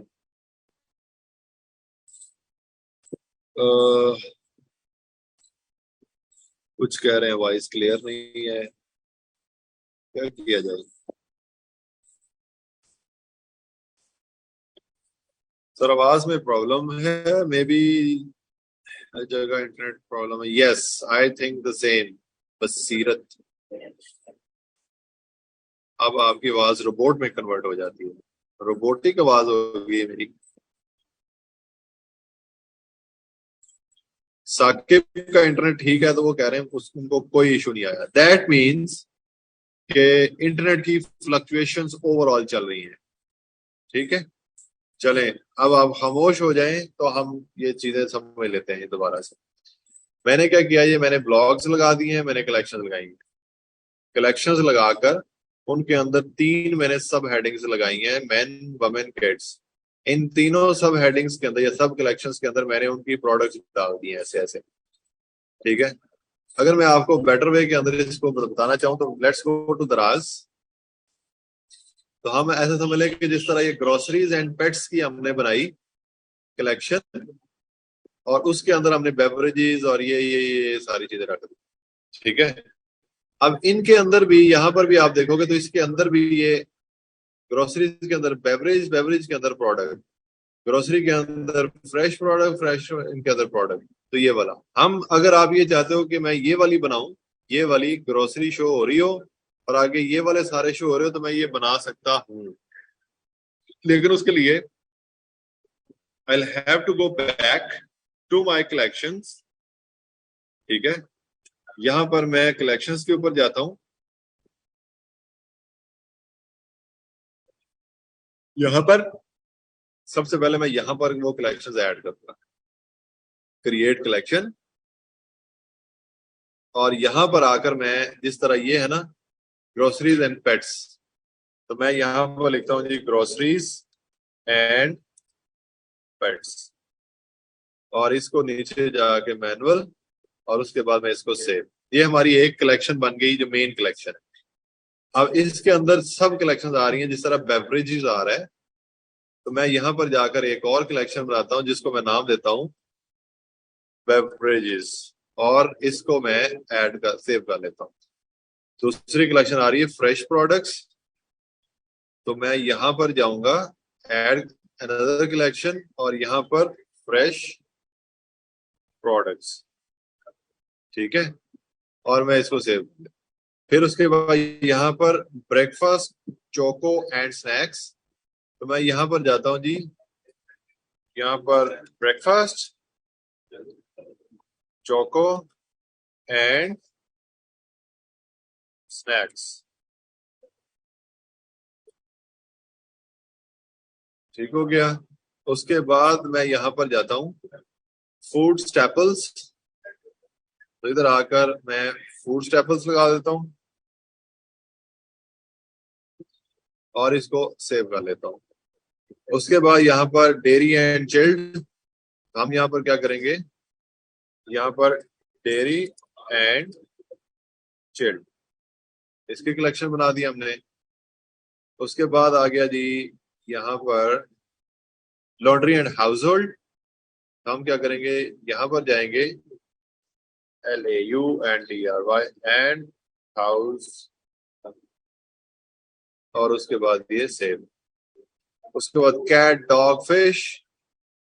कुछ कह रहे हैं वॉइस क्लियर नहीं है, क्या किया जाए। सर आवाज में प्रॉब्लम है मे बी, हर जगह इंटरनेट प्रॉब्लम है। Yes, I think the same बसीरत। अब आपकी आवाज रोबोट में कन्वर्ट हो जाती है, रोबोटिक आवाज होगी मेरी। साकिब का इंटरनेट ठीक है तो वो कह रहे हैं उनको कोई इशू नहीं आया, दैट मीन्स कि इंटरनेट की फ्लक्चुएशंस ओवरऑल चल रही हैं। ठीक है, चलें, अब आप खामोश हो जाएं तो हम ये चीजें समझ लेते हैं दोबारा से। मैंने क्या किया, ये मैंने ब्लॉग्स लगा दिए हैं, मैंने कलेक्शंस लगाई हैं। कलेक्शंस लगाकर उनके अंदर तीन मैंने सब हेडिंग्स लगाई हैं, मेन वमेन किड्स। इन तीनों सब हेडिंग्स के अंदर या सब कलेक्शंस के अंदर मैंने उनकी प्रोडक्ट्स डाल दी हैं ऐसे ऐसे। ठीक है, अगर मैं आपको बेटर वे के अंदर इसको बताना चाहूँ तो लेट्स गो टू दराज। तो हम ऐसा समझ लें कि जिस तरह ये ग्रोसरीज एंड पेट्स की हमने बनाई कलेक्शन, और उसके अंदर हमने बेवरेजेस और ये सारी चीजें रख दी। ठीक है, अब इनके अंदर भी यहाँ पर भी आप देखोगे तो इसके अंदर भी ये ग्रोसरीज के अंदर बेवरेज, बेवरेज के अंदर प्रोडक्ट, ग्रोसरी के अंदर फ्रेश प्रोडक्ट, फ्रेश इनके अंदर प्रोडक्ट। तो ये वाला हम, अगर आप ये चाहते हो कि मैं ये वाली बनाऊं, ये वाली ग्रोसरी शो हो रही हो और आगे ये वाले सारे शो हो रहे हो, तो मैं ये बना सकता हूँ। लेकिन उसके लिए I have to go back to my collections. ठीक है, यहां पर मैं कलेक्शंस के ऊपर जाता हूं, यहां पर सबसे पहले मैं यहां पर वो कलेक्शंस ऐड करूंगा, क्रिएट कलेक्शन। और यहां पर आकर मैं जिस तरह ये है ना ग्रोसरीज एंड पेट्स, तो मैं यहां पर लिखता हूँ जी ग्रोसरीज एंड पेट्स, और इसको नीचे जाके मैनुअल, और उसके बाद मैं इसको सेव। ये हमारी एक कलेक्शन बन गई जो मेन कलेक्शन है। अब इसके अंदर सब कलेक्शन आ रही हैं, जिस तरह बेवरेजेस आ रहा है, तो मैं यहां पर जाकर एक और कलेक्शन बनाता हूं जिसको मैं नाम देता हूं बेवरेजेस, और इसको मैं ऐड कर सेव कर लेता हूं। दूसरी कलेक्शन आ रही है फ्रेश प्रोडक्ट्स, तो मैं यहां पर जाऊंगा ऐड अनदर कलेक्शन, और यहां पर फ्रेश प्रोडक्ट्स, ठीक है, और मैं इसको सेव। फिर उसके बाद यहाँ पर ब्रेकफास्ट चोको एंड स्नैक्स, तो मैं यहाँ पर जाता हूँ जी, यहाँ पर ब्रेकफास्ट चोको एंड स्नैक्स, ठीक हो गया। उसके बाद मैं यहाँ पर जाता हूँ फूड स्टेपल्स, तो इधर आकर मैं फूड स्टेपल्स लगा देता हूँ और इसको सेव कर लेता हूँ। उसके बाद यहाँ पर डेयरी एंड चिल्ड, हम यहाँ पर क्या करेंगे, यहाँ पर डेयरी एंड चिल्ड, इसकी कलेक्शन बना दी हमने। उसके बाद आ गया जी यहाँ पर लॉन्ड्री एंड हाउस होल्ड, हम क्या करेंगे, यहाँ पर जाएंगे LAUNDRY एंड हाउस, और उसके बाद ये सेव। उसके बाद कैट डॉग फिश,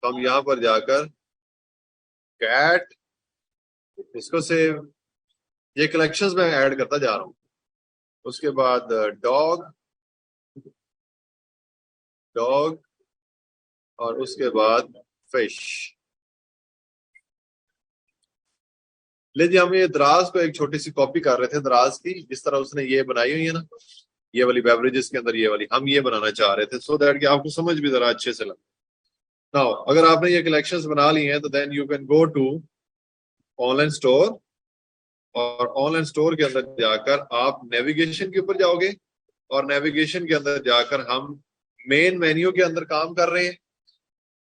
तो हम यहाँ पर जाकर कैट, इसको सेव। ये कलेक्शंस में ऐड करता जा रहा हूँ। उसके बाद डॉग डॉग, और उसके बाद फिश। ले जी, हम ये दराज को एक छोटी सी कॉपी कर रहे थे दराज की, जिस तरह उसने ये बनाई हुई है ना, ये वाली बेवरेजेस के अंदर ये वाली हम ये बनाना चाह रहे थे, सो दैट कि आपको समझ भी जरा अच्छे से लगे। नाउ अगर आपने ये कलेक्शंस बना ली हैं तो then you can go to online store, और ऑनलाइन स्टोर के अंदर जाकर आप नेविगेशन के ऊपर जाओगे, और नेविगेशन के अंदर जाकर हम मेन मेन्यू के अंदर काम कर रहे हैं,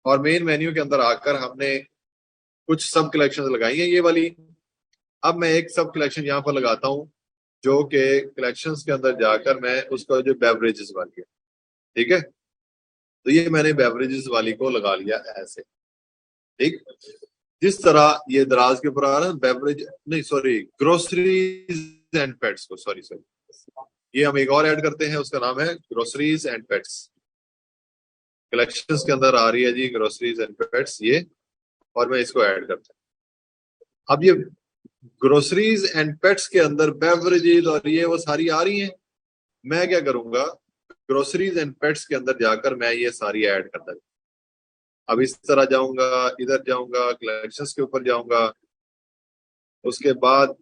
और मेन मेन्यू के अंदर आकर हमने कुछ सब कलेक्शंस लगाई हैं ये वाली। अब मैं एक सब कलेक्शन यहाँ पर लगाता हूँ जो कि कलेक्शंस के अंदर जाकर मैं उसका जो बेवरेजेस वाली है, ठीक है, तो ये मैंने बेवरेजेस वाली को लगा लिया ऐसे, ठीक। जिस तरह ये दराज के ऊपर आ रहा है बेवरेज, नहीं सॉरी, ग्रोसरीज एंड पेट्स को, सॉरी सॉरी, ये हम एक और ऐड करते हैं, उसका नाम है ग्रोसरीज एंड पेट्स। कलेक्शंस के अंदर आ रही है जी ग्रोसरीज एंड पेट्स ये, और मैं इसको ऐड करता हूँ। अब ये ग्रोसरीज एंड पेट्स के अंदर बेवरेजेस और ये वो सारी आ रही हैं, मैं क्या करूंगा, ग्रोसरीज एंड पेट्स के अंदर जाकर मैं ये सारी ऐड करता हूँ। अब इस तरह जाऊंगा, इधर जाऊंगा, कलेक्शंस के ऊपर जाऊंगा, उसके बाद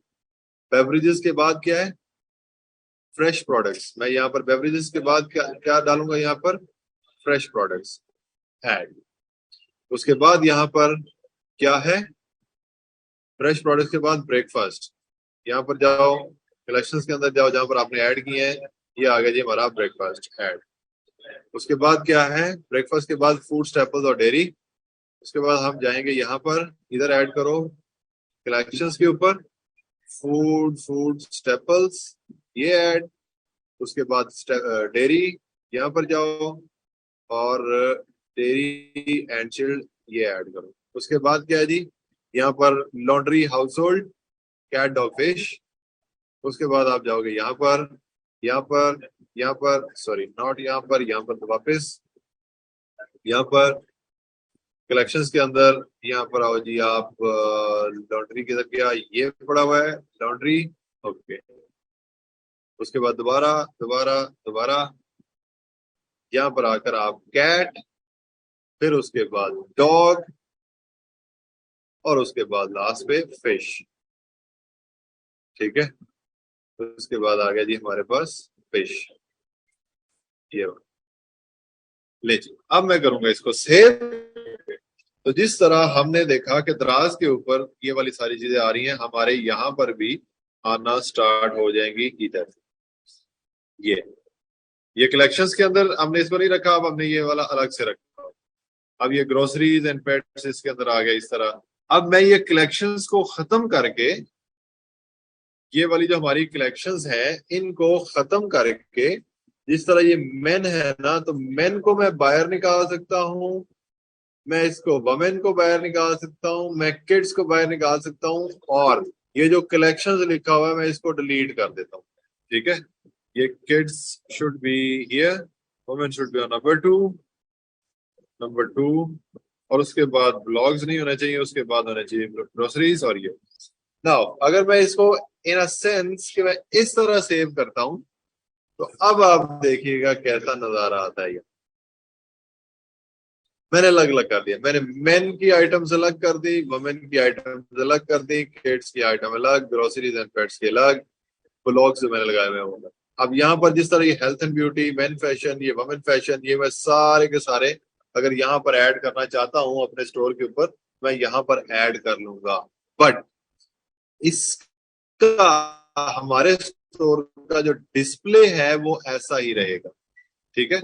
बेवरेजेस के बाद क्या है, फ्रेश प्रोडक्ट्स। मैं यहाँ पर बेवरेजेस के बाद क्या क्या डालूंगा, यहाँ पर फ्रेश प्रोडक्ट्स ऐड। उसके बाद यहाँ पर क्या है, फ्रेश प्रोडक्ट्स के बाद ब्रेकफास्ट, यहाँ पर जाओ, कलेक्शंस के अंदर जाओ, जहां पर आपने ऐड किए हैं, ये आ गया जी हमारा ब्रेकफास्ट ऐड। उसके बाद क्या है, ब्रेकफास्ट के बाद फूड स्टेपल्स और डेयरी। उसके बाद हम जाएंगे यहाँ पर, इधर ऐड करो कलेक्शंस के ऊपर फूड फूड स्टेपल्स, ये ऐड। उसके बाद डेयरी, यहाँ पर जाओ, और डेयरी एंड चिल्ड ये ऐड करो। उसके बाद क्या है जी, यहाँ पर laundry household cat dog fish. उसके बाद आप जाओगे यहाँ पर, यहाँ पर, यहाँ पर, सॉरी नॉट यहाँ पर, यहाँ पर तो वापस यहाँ पर कलेक्शंस के अंदर यहाँ पर आओ जी आप, लॉन्ड्री किधर गया, ये पड़ा हुआ है लॉन्ड्री, ओके। उसके बाद दोबारा दोबारा दोबारा यहाँ पर आकर आप कैट, फिर उसके बाद डॉग, और उसके बाद लास्ट पे फिश, ठीक है। उसके बाद आ गया जी हमारे पास फिश, ये ले जी। अब मैं करूंगा इसको सेव, तो जिस तरह हमने देखा कि दराज के ऊपर ये वाली सारी चीजें आ रही हैं, हमारे यहाँ पर भी आना स्टार्ट हो जाएंगी इधर। ये ये कलेक्शंस के अंदर हमने इसको नहीं रखा, अब हमने ये वाला अलग से रखा। अब ये ग्रोसरीज एंड पेट्स इसके अंदर आ गया इस तरह। अब मैं ये कलेक्शंस को खत्म करके, ये वाली जो हमारी कलेक्शंस है इनको खत्म करके, जिस तरह ये मेन है ना, तो मेन को मैं बाहर निकाल सकता हूँ, मैं इसको वमेन को बाहर निकाल सकता हूँ, मैं किड्स को बाहर निकाल सकता हूँ, और ये जो कलेक्शंस लिखा हुआ है मैं इसको डिलीट कर देता हूँ। ठीक है, ये kids should be here, women should be on number two, और उसके बाद ब्लॉग्स नहीं होना चाहिए, उसके बाद होना चाहिए ग्रोसरीज। और ये नाउ अगर मैं इसको इन अ सेंस कि मैं इस तरह सेव करता हूं, तो अब आप देखिएगा कैसा नजारा आता है। ये मैंने अलग अलग कर दिया, मैंने मेन की आइटम्स अलग कर दी, वुमेन की आइटम्स अलग कर दी, किड्स की आइटम अलग, ग्रोसरीज एंड पेट्स की अलग, ब्लॉग्स जो मैंने लगाए हुए हैं वो अलग। अब यहाँ पर जिस तरह ये health and beauty, main fashion, ये वुमेन फैशन, ये मैं सारे के सारे अगर यहाँ पर ऐड करना चाहता हूँ अपने स्टोर के ऊपर, मैं यहाँ पर ऐड कर लूंगा। बट इसका हमारे स्टोर का जो डिस्प्ले है वो ऐसा ही रहेगा। ठीक है,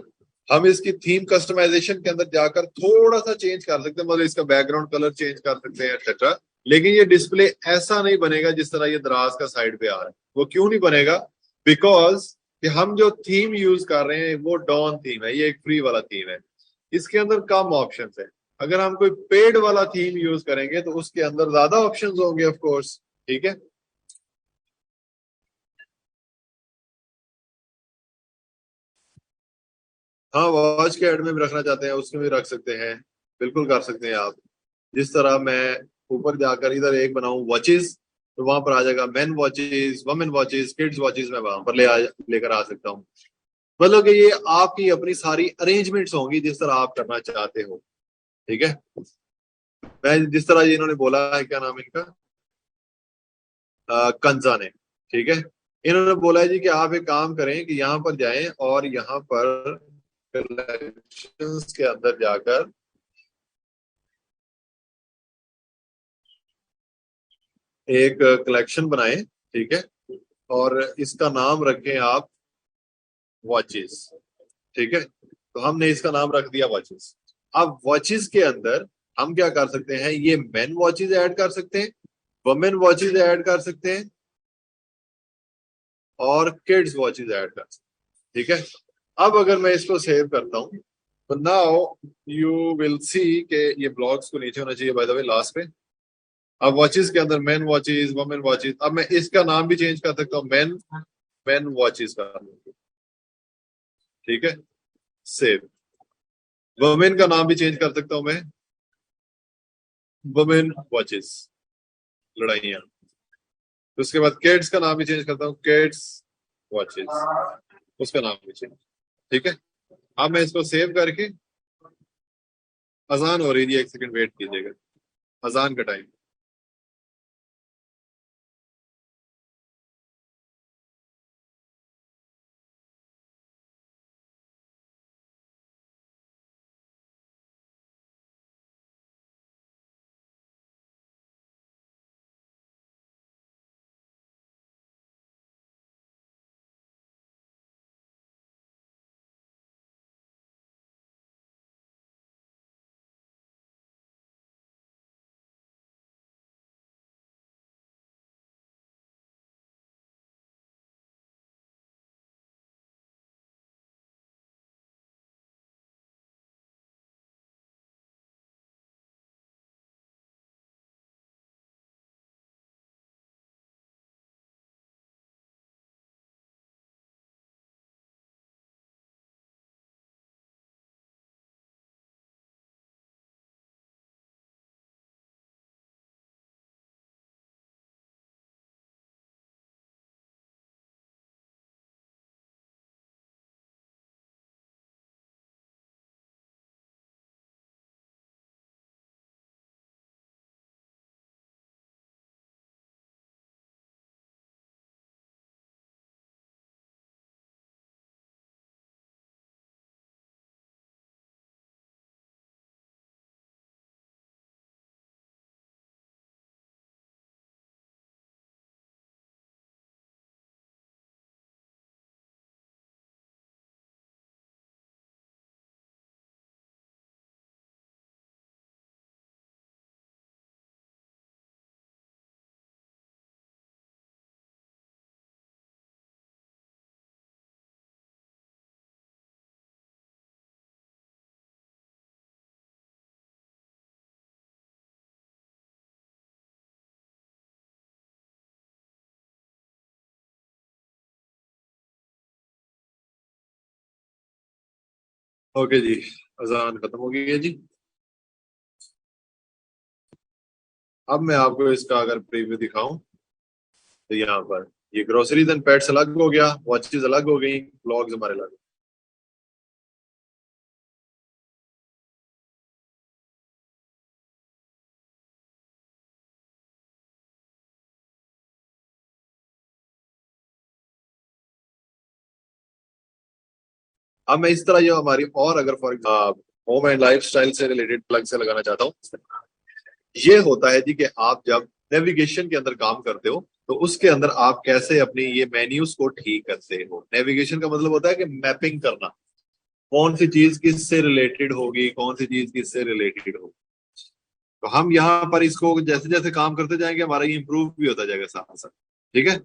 हम इसकी थीम कस्टमाइजेशन के अंदर जाकर थोड़ा सा चेंज कर सकते हैं, मतलब इसका बैकग्राउंड कलर चेंज कर सकते हैं एक्सेट्रा, लेकिन ये डिस्प्ले ऐसा नहीं बनेगा जिस तरह ये दराज का साइड पे आ रहा है। वो क्यों नहीं बनेगा? बिकॉज कि हम जो थीम यूज कर रहे हैं वो डॉन थीम है, ये एक फ्री वाला थीम है, इसके अंदर कम ऑप्शन है। अगर हम कोई पेड वाला थीम यूज करेंगे तो उसके अंदर ज्यादा ऑप्शन होंगे ऑफ कोर्स। ठीक है, हाँ वॉच के ऐड में भी रखना चाहते हैं उसमें भी रख सकते हैं, बिल्कुल कर सकते हैं आप। जिस तरह मैं ऊपर जाकर इधर एक बनाऊं वॉचेस, तो वहां पर आ जाएगा main watches, women watches, kids watches, मैं वहां पर लेकर आ सकता हूँ। मतलब कि ये आपकी अपनी सारी अरेंजमेंट्स होंगी जिस तरह आप करना चाहते हो। ठीक है, मैं जिस तरह ये इन्होंने बोला है, क्या नाम है इनका, कंजा ने। ठीक है, इन्होंने बोला है जी कि आप एक काम करें कि यहाँ पर जाएं और यहाँ पर कलेक्शंस के अंदर जाकर एक कलेक्शन बनाएं। ठीक है, और इसका नाम रखें आप वॉचेस। ठीक है, तो हमने इसका नाम रख दिया वॉचेस। अब वॉचेस के अंदर हम क्या कर सकते हैं, ये मेन वॉचेस ऐड कर सकते हैं, वुमेन वॉचेस ऐड कर सकते हैं, और किड्स वॉचेस ऐड कर सकते हैं। ठीक है, अब अगर मैं इसको सेव करता हूँ, तो नाउ यू विल सी के ये ब्लॉग्स को नीचे होना चाहिए बाय द वे लास्ट पे। अब वॉचेस के अंदर मेन वॉचेस, वुमेन वॉचेस, अब मैं इसका नाम भी चेंज कर सकता हूँ, मेन मेन वॉचेस का। ठीक है, सेव। वुमेन का नाम भी चेंज कर सकता हूँ मैं, वुमेन वॉचेस, लड़ाइयाँ। तो उसके बाद किड्स का नाम भी चेंज करता हूँ, किड्स वॉचेस, उसका नाम भी चेंज। ठीक है, अब मैं इसको सेव करके, अजान हो रही है, एक सेकंड वेट कीजिएगा, अजान का टाइम। ओके जी, अजान खत्म हो गई है जी। अब मैं आपको इसका अगर प्रीव्यू दिखाऊं तो यहाँ पर ये ग्रोसरीज एंड पेट्स अलग हो गया, वॉचेज अलग हो गई, ब्लॉग्स हमारे अलग। अब मैं इस तरह ये हमारी और अगर for home and life style से रिलेटेड प्लग से लगाना चाहता हूँ। ये होता है जी कि आप जब नेविगेशन के अंदर काम करते हो तो उसके अंदर आप कैसे अपनी ये मेन्यूज को ठीक करते हो। नेविगेशन का मतलब होता है कि मैपिंग करना, कौन सी चीज किससे रिलेटेड होगी, कौन सी चीज किससे रिलेटेड होगी। तो हम यहाँ पर इसको जैसे जैसे काम करते जाएंगे हमारा ये इंप्रूव भी होता जाएगा साथ साथ। ठीक है,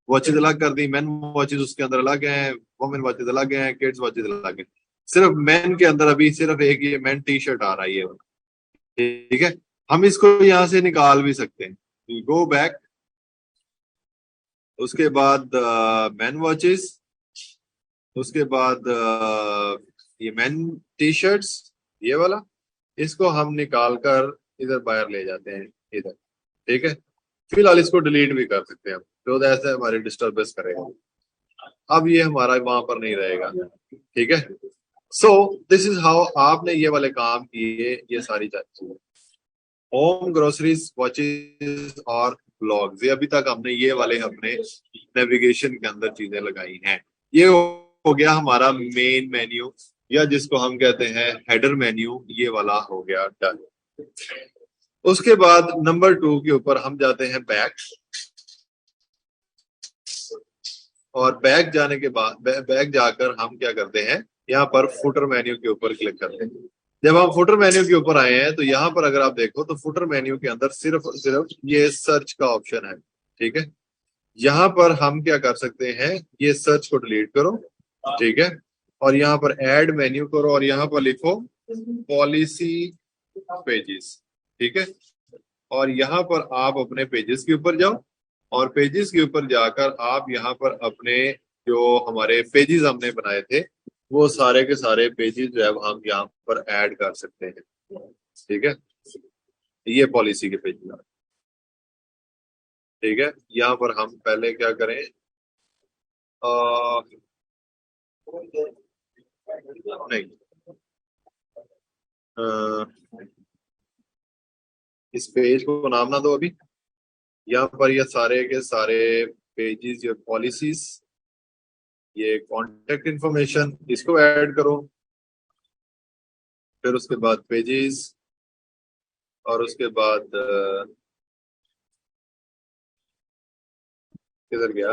वॉचेज अलग कर दी, मेन वॉचेज उसके अंदर अलग हैं, वुमेन वॉचेज अलग हैं, किड्स वॉचेज अलग हैं। सिर्फ मेन के अंदर अभी सिर्फ एक ये मेन टी शर्ट आ रहा है ये। ठीक है, हम इसको यहाँ से निकाल भी सकते हैं। गो बैक, उसके बाद मेन वॉचेस, उसके बाद ये मेन टी शर्ट्स, ये वाला, इसको हम निकाल कर इधर बाहर ले जाते हैं इधर। ठीक है, फिलहाल इसको डिलीट भी कर सकते हैं हम, तो ऐसे हमारी डिस्टर्बेंस करेगा। अब ये हमारा वहां पर नहीं रहेगा। ठीक है, सो दिस इज हाउ आपने ये वाले काम किए, ये सारी चीजें होम ग्रोसरीज वॉचेस और ब्लॉग्स, ये अभी तक हमने ये वाले अपने नेविगेशन के अंदर चीजें लगाई हैं। ये हो गया हमारा मेन मेन्यू, या जिसको हम कहते हैं हेडर मेन्यू, ये वाला हो गया डन। उसके बाद नंबर 2 के ऊपर हम जाते हैं बैक, और बैक जाने के बाद बैक जाकर हम क्या करते हैं, यहाँ पर फुटर मेन्यू के ऊपर क्लिक करते हैं। जब हम फुटर मेन्यू के ऊपर आए हैं तो यहाँ पर अगर आप देखो तो फुटर मेन्यू के अंदर सिर्फ सिर्फ ये सर्च का ऑप्शन है। ठीक है, यहाँ पर हम क्या कर सकते हैं, ये सर्च को डिलीट करो। ठीक है, और यहाँ पर ऐड मेन्यू करो और यहाँ पर लिखो पॉलिसी पेजेस। ठीक है, और यहाँ पर आप अपने पेजेस के ऊपर जाओ, और पेजेस के ऊपर जाकर आप यहाँ पर अपने जो हमारे पेजेस हमने बनाए थे वो सारे के सारे पेजेस जो है वो हम यहाँ पर ऐड कर सकते हैं। ठीक है, ये पॉलिसी के पेज। ठीक है, यहाँ पर हम पहले क्या करें, नहीं, आ, इस पेज को नाम ना दो अभी। यहाँ पर ये सारे के सारे पेजेस, ये पॉलिसीज, ये कॉन्टेक्ट इंफॉर्मेशन, इसको ऐड करो। फिर उसके बाद पेजेस, और उसके बाद किधर गया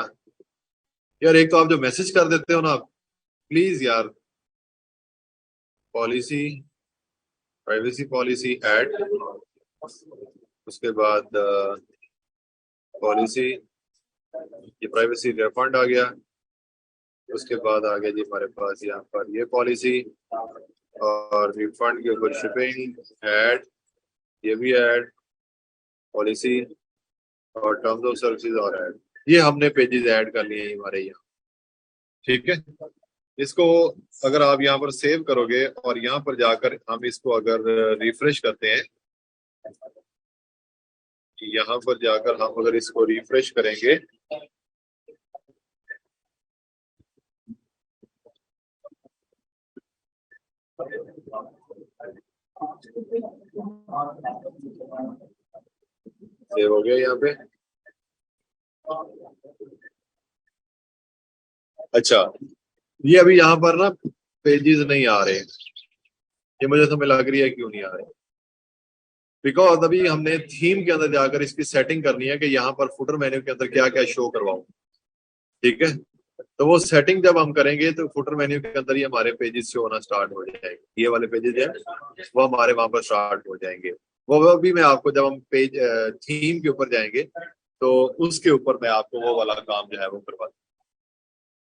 यार, एक तो आप जो मैसेज कर देते हो ना, प्लीज यार। पॉलिसी, प्राइवेसी पॉलिसी ऐड, उसके बाद पॉलिसी, ये प्राइवेसी रिफंड आ गया। उसके बाद आ गया जी हमारे पास यहाँ पर ये पॉलिसी, और रिफंड के ऊपर शिपिंग ऐड, ये भी ऐड, पॉलिसी, और टर्म्स ऑफ सर्विसेज और ऐड। ये हमने पेजेस ऐड कर लिए हैं हमारे यहाँ। ठीक है, इसको अगर आप यहाँ पर सेव करोगे और यहाँ पर जाकर हम इसको अगर रिफ्रेश करते हैं, यहाँ पर जाकर हम अगर इसको रिफ्रेश करेंगे सेव हो गया यहाँ पे। अच्छा, ये अभी यहाँ पर ना पेजेस नहीं आ रहे, ये मुझे समझ लग रही है क्यों नहीं आ रहे। बिकॉज अभी हमने थीम के अंदर जाकर इसकी सेटिंग करनी है कि यहाँ पर फुटर मेन्यू के अंदर क्या क्या शो करवाऊं। ठीक है, तो वो सेटिंग जब हम करेंगे तो फुटर मेन्यू के अंदर ही हमारे पेजेस शो होना स्टार्ट हो जाएंगे। ये वाले पेजेस है वो हमारे वहां पर स्टार्ट हो जाएंगे। वो भी मैं आपको जब हम पेज थीम के ऊपर जाएंगे तो उसके ऊपर मैं आपको वो वाला काम जो है वो करवा।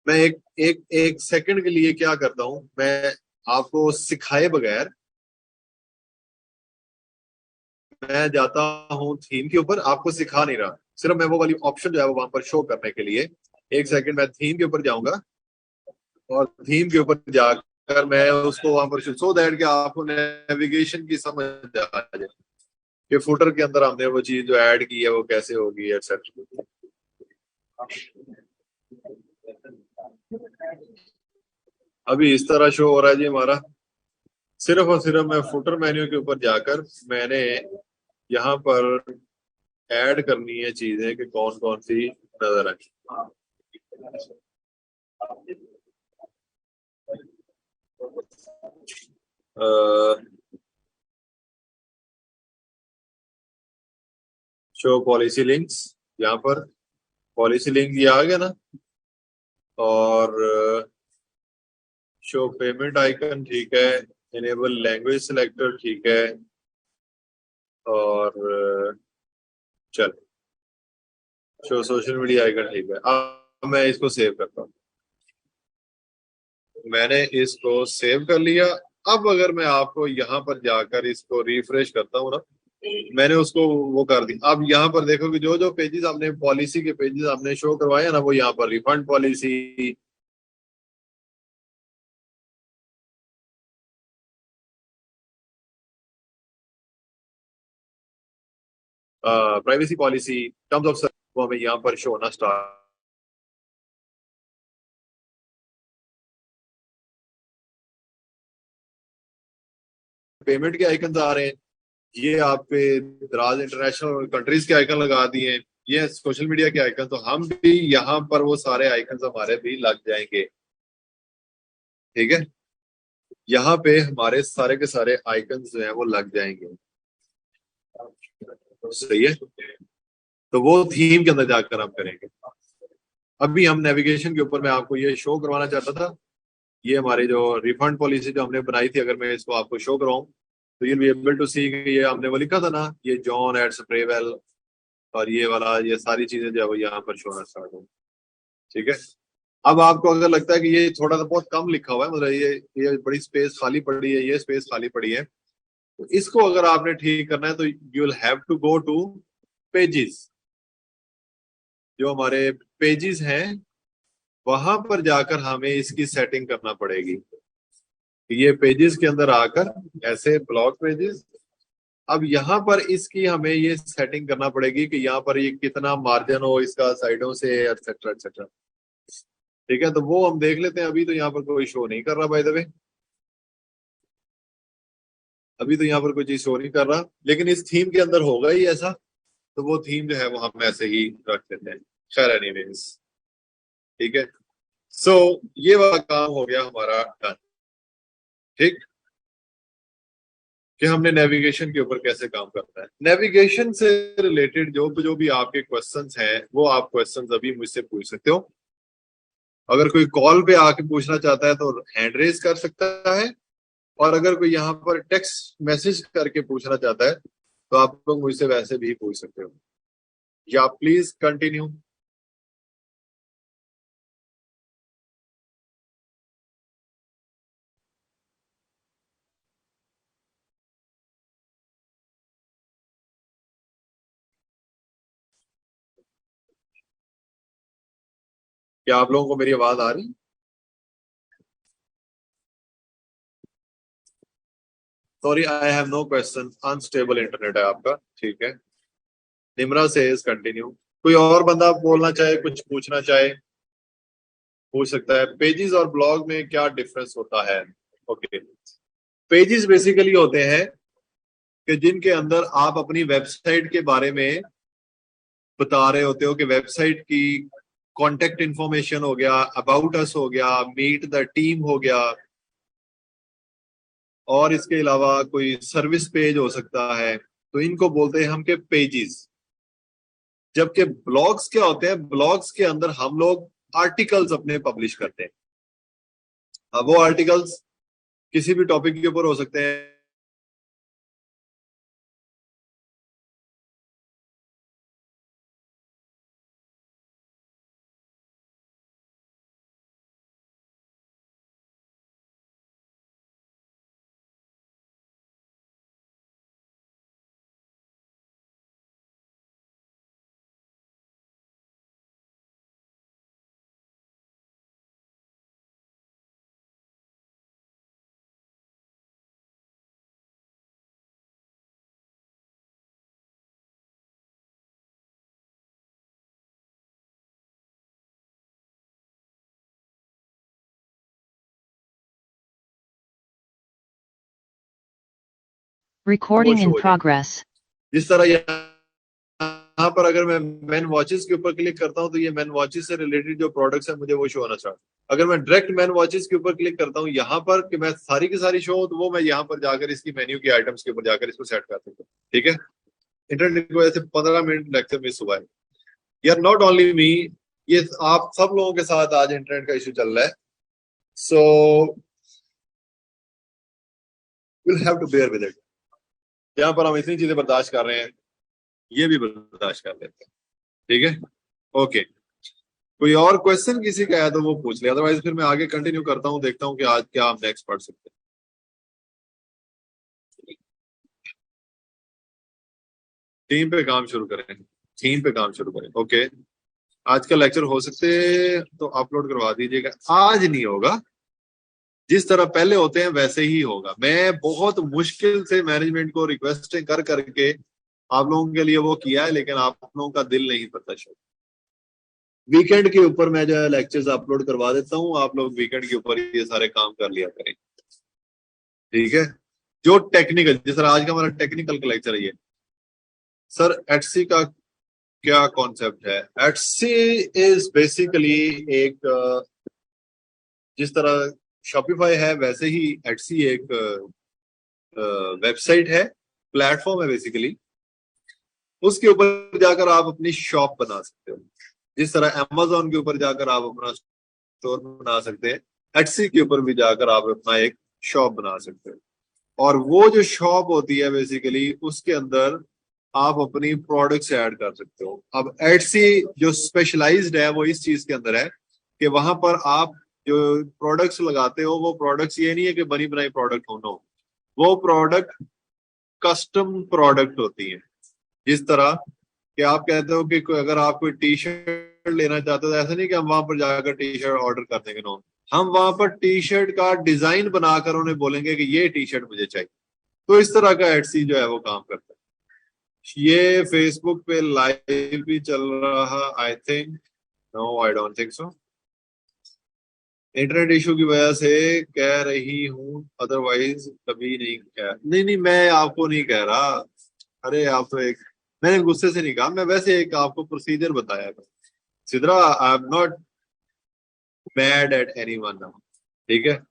मैं एक एक एक सेकंड के लिए क्या करता हूँ, मैं आपको सिखाए बगैर मैं जाता हूँ थीम के ऊपर, आपको सिखा नहीं रहा, सिर्फ मैं वो वाली ऑप्शन जो है वो वहां पर शो करने के लिए। एक सेकंड, मैं थीम के ऊपर जाऊंगा और थीम के ऊपर जाकर अगर मैं उसको वहां पर सो दैट कि आपको नेविगेशन की समझ आ जाए कि फुटर के अंदर हमने वो चीज जो ऐड की है वो कैसे होगी एक्सेट्रा। अभी इस तरह शो हो रहा है जी हमारा। सिर्फ और सिर्फ मैं फुटर मेन्यू के ऊपर जाकर मैंने यहाँ पर ऐड करनी है चीजें कि कौन कौन सी नजर आई। शो पॉलिसी लिंक्स, यहाँ पर पॉलिसी लिंक ये आ गया ना। और शो पेमेंट आइकन ठीक है। इनेबल लैंग्वेज सिलेक्टर ठीक है। और चल शो सोशल मीडिया आइकन ठीक है। अब मैं इसको सेव करता हूँ। मैंने इसको सेव कर लिया। अब अगर मैं आपको यहाँ पर जाकर इसको रिफ्रेश करता हूँ ना, मैंने उसको वो कर दी। अब यहाँ पर देखो कि जो जो पेजेस आपने पॉलिसी के पेजेस आपने शो करवाए ना, वो यहाँ पर refund policy, privacy policy, terms of service, वो हमें यहाँ पर शो होना स्टार्ट। पेमेंट के आइकन आ रहे हैं। ये आपके दराज इंटरनेशनल कंट्रीज के आइकन लगा दिए हैं। ये सोशल मीडिया के आइकन, तो हम भी यहाँ पर वो सारे आइकन हमारे भी लग जाएंगे। ठीक है, यहाँ पे हमारे सारे के सारे आइकन जो है वो लग जाएंगे। सही है, तो वो थीम के अंदर जाकर हम करेंगे। अभी हम नेविगेशन के ऊपर मैं आपको ये शो करवाना चाहता था। ये हमारी जो रिफंड पॉलिसी जो हमने बनाई थी, अगर मैं इसको आपको शो कराऊं तो यू बी एबल टू सी कि ये हमने वो लिखा था ना, ये जॉन एट स्प्रेवेल, और ये वाला ये सारी चीजें जो है वो यहाँ पर शो होना स्टार्ट हो। ठीक है। अब आपको अगर लगता है कि ये थोड़ा सा बहुत कम लिखा हुआ है, मतलब ये बड़ी स्पेस खाली पड़ी है, ये स्पेस खाली पड़ी है, तो इसको अगर आपने ठीक करना है तो you will have to go to pages. जो हमारे पेजेस हैं वहां पर जाकर हमें इसकी सेटिंग करना पड़ेगी। ये पेजेस के अंदर आकर ऐसे ब्लॉग पेजेस, अब यहाँ पर इसकी हमें ये सेटिंग करना पड़ेगी कि यहाँ पर ये कितना मार्जिन हो इसका साइडों से, एक्सेट्रा एक्सेट्रा। ठीक है, तो वो हम देख लेते हैं। अभी तो यहाँ पर कोई शो नहीं कर रहा बाय द वे। अभी तो यहाँ पर कोई चीज शो नहीं कर रहा, लेकिन इस थीम के अंदर होगा ही ऐसा। तो वो थीम जो है वो हम ऐसे ही रख देते हैं। खैर एनीवेज, ठीक है। सो ये वाला काम हो गया हमारा डन। ठीक, कि हमने नेविगेशन के ऊपर कैसे काम करना है। नेविगेशन से रिलेटेड जो जो भी आपके क्वेश्चंस हैं वो आप क्वेश्चंस अभी मुझसे पूछ सकते हो। अगर कोई कॉल पे आके पूछना चाहता है तो हैंड रेज कर सकता है। और अगर कोई यहाँ पर टेक्स्ट मैसेज करके पूछना चाहता है तो आप लोग मुझसे वैसे भी पूछ सकते हो। या प्लीज कंटिन्यू। क्या आप लोगों को मेरी आवाज आ रही? Sorry, I have no question, unstable internet है आपका। ठीक है। निम्रा से कंटिन्यू। कोई और बंदा बोलना चाहे, कुछ पूछना चाहे, पूछ सकता है। पेजेस और ब्लॉग में क्या डिफरेंस होता है? ओके, पेजेस बेसिकली होते हैं कि जिनके अंदर आप अपनी वेबसाइट के बारे में बता रहे होते हो, कि वेबसाइट की कॉन्टेक्ट इंफॉर्मेशन हो गया, अबाउट अस हो गया, मीट द टीम हो गया, और इसके अलावा कोई सर्विस पेज हो सकता है। तो इनको बोलते हैं हम के पेजेस। जबकि ब्लॉग्स क्या होते हैं, ब्लॉग्स के अंदर हम लोग आर्टिकल्स अपने पब्लिश करते हैं। अब वो आर्टिकल्स किसी भी टॉपिक के ऊपर हो सकते हैं। Recording in progress. जिस तरह यहाँ पर अगर मैं मैन वॉचेस के ऊपर क्लिक करता हूँ तो ये मैन वॉचेस से रिलेटेड जो प्रोडक्ट्स है मुझे वो शो होना स्टार्ट। अगर मैं डायरेक्ट मैन वॉचेस के ऊपर क्लिक करता हूँ यहाँ पर कि मैं सारी की सारी शो हो, तो वो मैं यहाँ पर जाकर इसकी मेन्यू के आइटम्स के ऊपर जाकर इसको सेट कर सकता हूँ। ठीक है, इंटरनेट की वजह से 15 मिनट लेक्चर मिस हुआ है यार। नॉट ओनली मी, ये आप सब लोगों के साथ आज इंटरनेट का इशू चल रहा है। So will have to bear with it. यहाँ पर हम इतनी चीजें बर्दाश्त कर रहे हैं, ये भी बर्दाश्त कर लेते हैं। ठीक है, ओके। कोई और क्वेश्चन किसी का है तो वो पूछ ले, अदरवाइज फिर मैं आगे कंटिन्यू करता हूँ, देखता हूँ कि आज क्या हम नेक्स्ट पढ़ सकते हैं। टीम पे काम शुरू करें, थीम पे काम शुरू करें। ओके, आज का लेक्चर हो सकते तो अपलोड करवा दीजिएगा। आज नहीं होगा, जिस तरह पहले होते हैं वैसे ही होगा। मैं बहुत मुश्किल से मैनेजमेंट को रिक्वेस्टें कर करके आप लोगों के लिए वो किया है, लेकिन आप लोगों का दिल नहीं पता। वीकेंड के ऊपर मैं जो है लेक्चर्स अपलोड करवा देता हूँ, आप लोग वीकेंड के ऊपर ये सारे काम कर लिया करें। ठीक है, जो टेक्निकल, जिस तरह आज का हमारा टेक्निकल का लेक्चर है ये। सर एटसी का क्या कॉन्सेप्ट है? एटसी इज बेसिकली एक जिस तरह शॉपिफाई है वैसे ही एटसी एक वेबसाइट है, प्लेटफॉर्म है बेसिकली। उसके ऊपर जाकर आप अपनी शॉप बना सकते हो, जिस तरह अमेज़न के ऊपर जाकर आप अपना स्टोर बना सकते हैं, एटसी के ऊपर भी जाकर आप अपना एक शॉप बना सकते हो। और वो जो शॉप होती है बेसिकली उसके अंदर आप अपनी प्रोडक्ट्स ऐड कर सकते हो। अब एटसी जो स्पेशलाइज्ड है वो इस चीज के अंदर है कि वहां पर आप जो प्रोडक्ट्स लगाते हो वो प्रोडक्ट्स ये नहीं है कि बनी बनाई प्रोडक्ट हो, नो, वो प्रोडक्ट कस्टम प्रोडक्ट होती है। जिस तरह कि आप कहते हो कि अगर आप कोई टी शर्ट लेना चाहते हो तो ऐसा नहीं कि हम वहां पर जाकर टी शर्ट ऑर्डर कर देंगे, नो, हम वहां पर टी शर्ट का डिजाइन बनाकर उन्हें बोलेंगे कि ये टी शर्ट मुझे चाहिए। तो इस तरह का एटसी जो है वो काम करता है। ये फेसबुक पे लाइव भी चल रहा, I think, no I don't think so. Internet issue की वजह से कह रही हूँ, अदरवाइज कभी नहीं कह, नहीं नहीं मैं आपको नहीं कह रहा। अरे आप तो एक, मैंने गुस्से से नहीं कहा, मैं वैसे एक आपको प्रोसीजर बताया था। सिद्रा, आई am not mad at anyone now. ठीक है,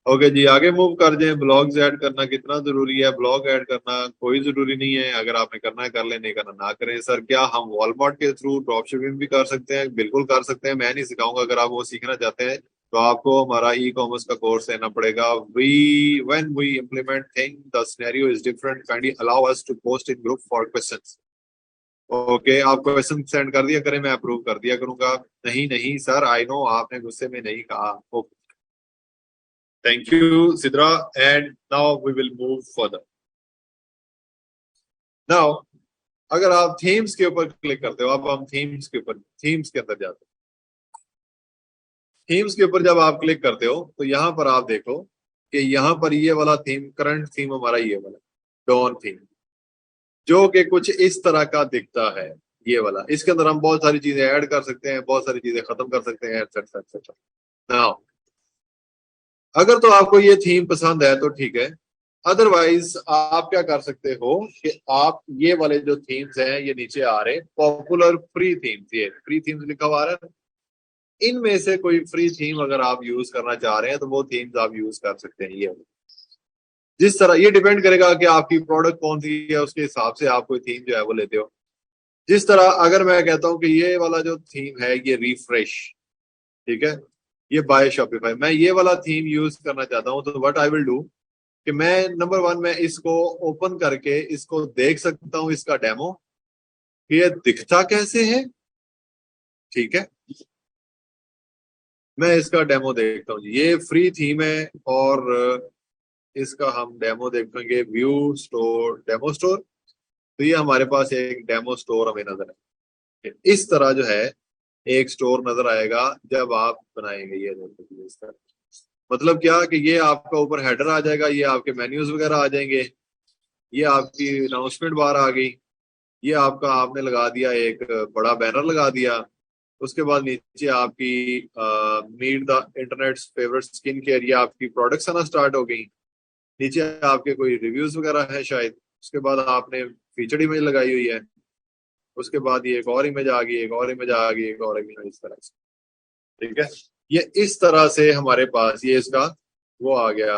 ओके जी, आगे मूव कर जाए। ब्लॉग्स ऐड करना कितना जरूरी है? ब्लॉग ऐड करना कोई जरूरी नहीं है, अगर आपने करना है कर ले, नहीं करना ना करें। सर क्या हम वॉलमार्ट के थ्रू ड्रॉप शिपिंग भी कर सकते हैं? बिल्कुल कर सकते हैं, मैं नहीं सिखाऊंगा। अगर आप वो सीखना चाहते हैं तो आपको हमारा ई कॉमर्स का कोर्स लेना पड़ेगा। We when we implement thing the scenario is different, kindly allow us to post in group for questions. Okay, आप क्वेश्चन सेंड कर दिया करें, मैं अप्रूव कर दिया करूंगा। नहीं नहीं सर, आई नो आपने गुस्से में नहीं कहा। Okay, thank you Sidra, and now we will move further. Now अगर आप थीम्स के ऊपर क्लिक करते हो, अब हम थीम्स के ऊपर, थीम्स के अंदर जाते हो। थीम्स के ऊपर जब आप क्लिक करते हो तो यहाँ पर आप देखो कि यहाँ पर ये वाला थीम, करंट थीम हमारा ये वाला डॉन थीम, जो कि कुछ इस तरह का दिखता है। ये वाला, इसके अंदर हम बहुत सारी चीजें ऐड कर सकते हैं, बहुत सारी चीजें खत्म कर सकते हैं, एटसेट्रा एटसेट्रा। नाउ अगर तो आपको ये थीम पसंद है तो ठीक है, अदरवाइज आप क्या कर सकते हो कि आप ये वाले जो थीम्स हैं ये नीचे आ रहे पॉपुलर फ्री थीम्स, ये फ्री थीम्स लिखा हुआ आ रहा है, इनमें से कोई फ्री थीम अगर आप यूज करना चाह रहे हैं तो वो थीम्स आप यूज कर सकते हैं। ये जिस तरह, ये डिपेंड करेगा कि आपकी प्रोडक्ट कौन सी है, उसके हिसाब से आप कोई थीम जो है वो लेते हो। जिस तरह अगर मैं कहता हूं कि ये वाला जो थीम है ये रिफ्रेश, ठीक है, ये बाय शॉपिफाई, मैं ये वाला थीम यूज करना चाहता हूं, तो व्हाट आई विल डू कि मैं नंबर वन, मैं इसको ओपन करके इसको देख सकता हूं, इसका डेमो, ये दिखता कैसे है। ठीक है, मैं इसका डेमो देखता हूँ। ये फ्री थीम है और इसका हम डेमो देखेंगे। व्यू स्टोर, डेमो स्टोर, तो ये हमारे पास एक डेमो स्टोर हमें नजर है। इस तरह जो है एक स्टोर नजर आएगा जब आप बनाएंगे। ये देखिए इस तरह, मतलब क्या कि ये आपका ऊपर हेडर आ जाएगा, ये आपके मेन्यूज वगैरह आ जाएंगे, ये आपकी अनाउंसमेंट बार आ गई, ये आपका आपने लगा दिया एक बड़ा बैनर लगा दिया। उसके बाद नीचे आपकी meet the internet favourite skin care, ये आपकी प्रोडक्ट्स आना स्टार्ट हो गई। नीचे आपके कोई रिव्यूज वगैरह है शायद, उसके बाद आपने फीचर्ड इमेज लगाई हुई है, उसके बाद ये एक और इमेज आ गई, एक और इमेज आ गई, एक और इमेज, इस तरह से। ठीक है, ये इस तरह से हमारे पास ये इसका वो आ गया,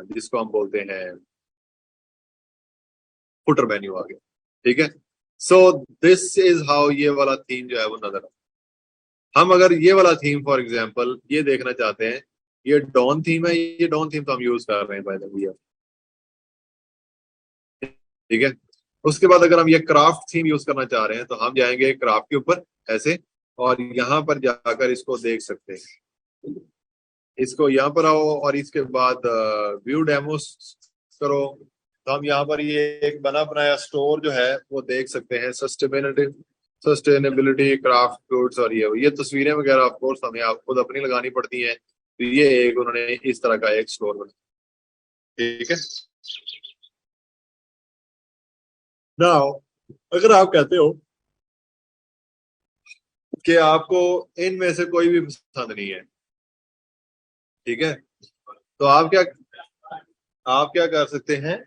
जिसको हम बोलते हैं फुटर मेन्यू आ गया। ठीक है, सो दिस इज हाउ ये वाला थीम जो है वो नजर आता है। हम अगर ये वाला थीम फॉर एग्जांपल ये देखना चाहते हैं, ये डॉन थीम है, ये डॉन थीम तो हम यूज कर रहे हैं बाय द वे। ठीक है, उसके बाद अगर हम ये क्राफ्ट थीम यूज करना चाह रहे हैं तो हम जाएंगे क्राफ्ट के ऊपर ऐसे, और यहाँ पर जाकर इसको देख सकते हैं। इसको यहाँ पर आओ और इसके बाद व्यू डेमोस करो, तो हम यहाँ पर ये एक बना बनाया स्टोर जो है वो देख सकते हैं। सस्टेनेबिलिटी, सस्टेनेबिलिटी क्राफ्ट गुड्स, और ये तस्वीरें वगैरह ऑफ कोर्स हमें आप खुद अपनी लगानी पड़ती हैं। तो ये एक उन्होंने इस तरह का एक स्टोर बनाया। ठीक है, नाउ अगर आप कहते हो कि आपको इनमें से कोई भी पसंद नहीं है, ठीक है, तो आप क्या कर सकते हैं,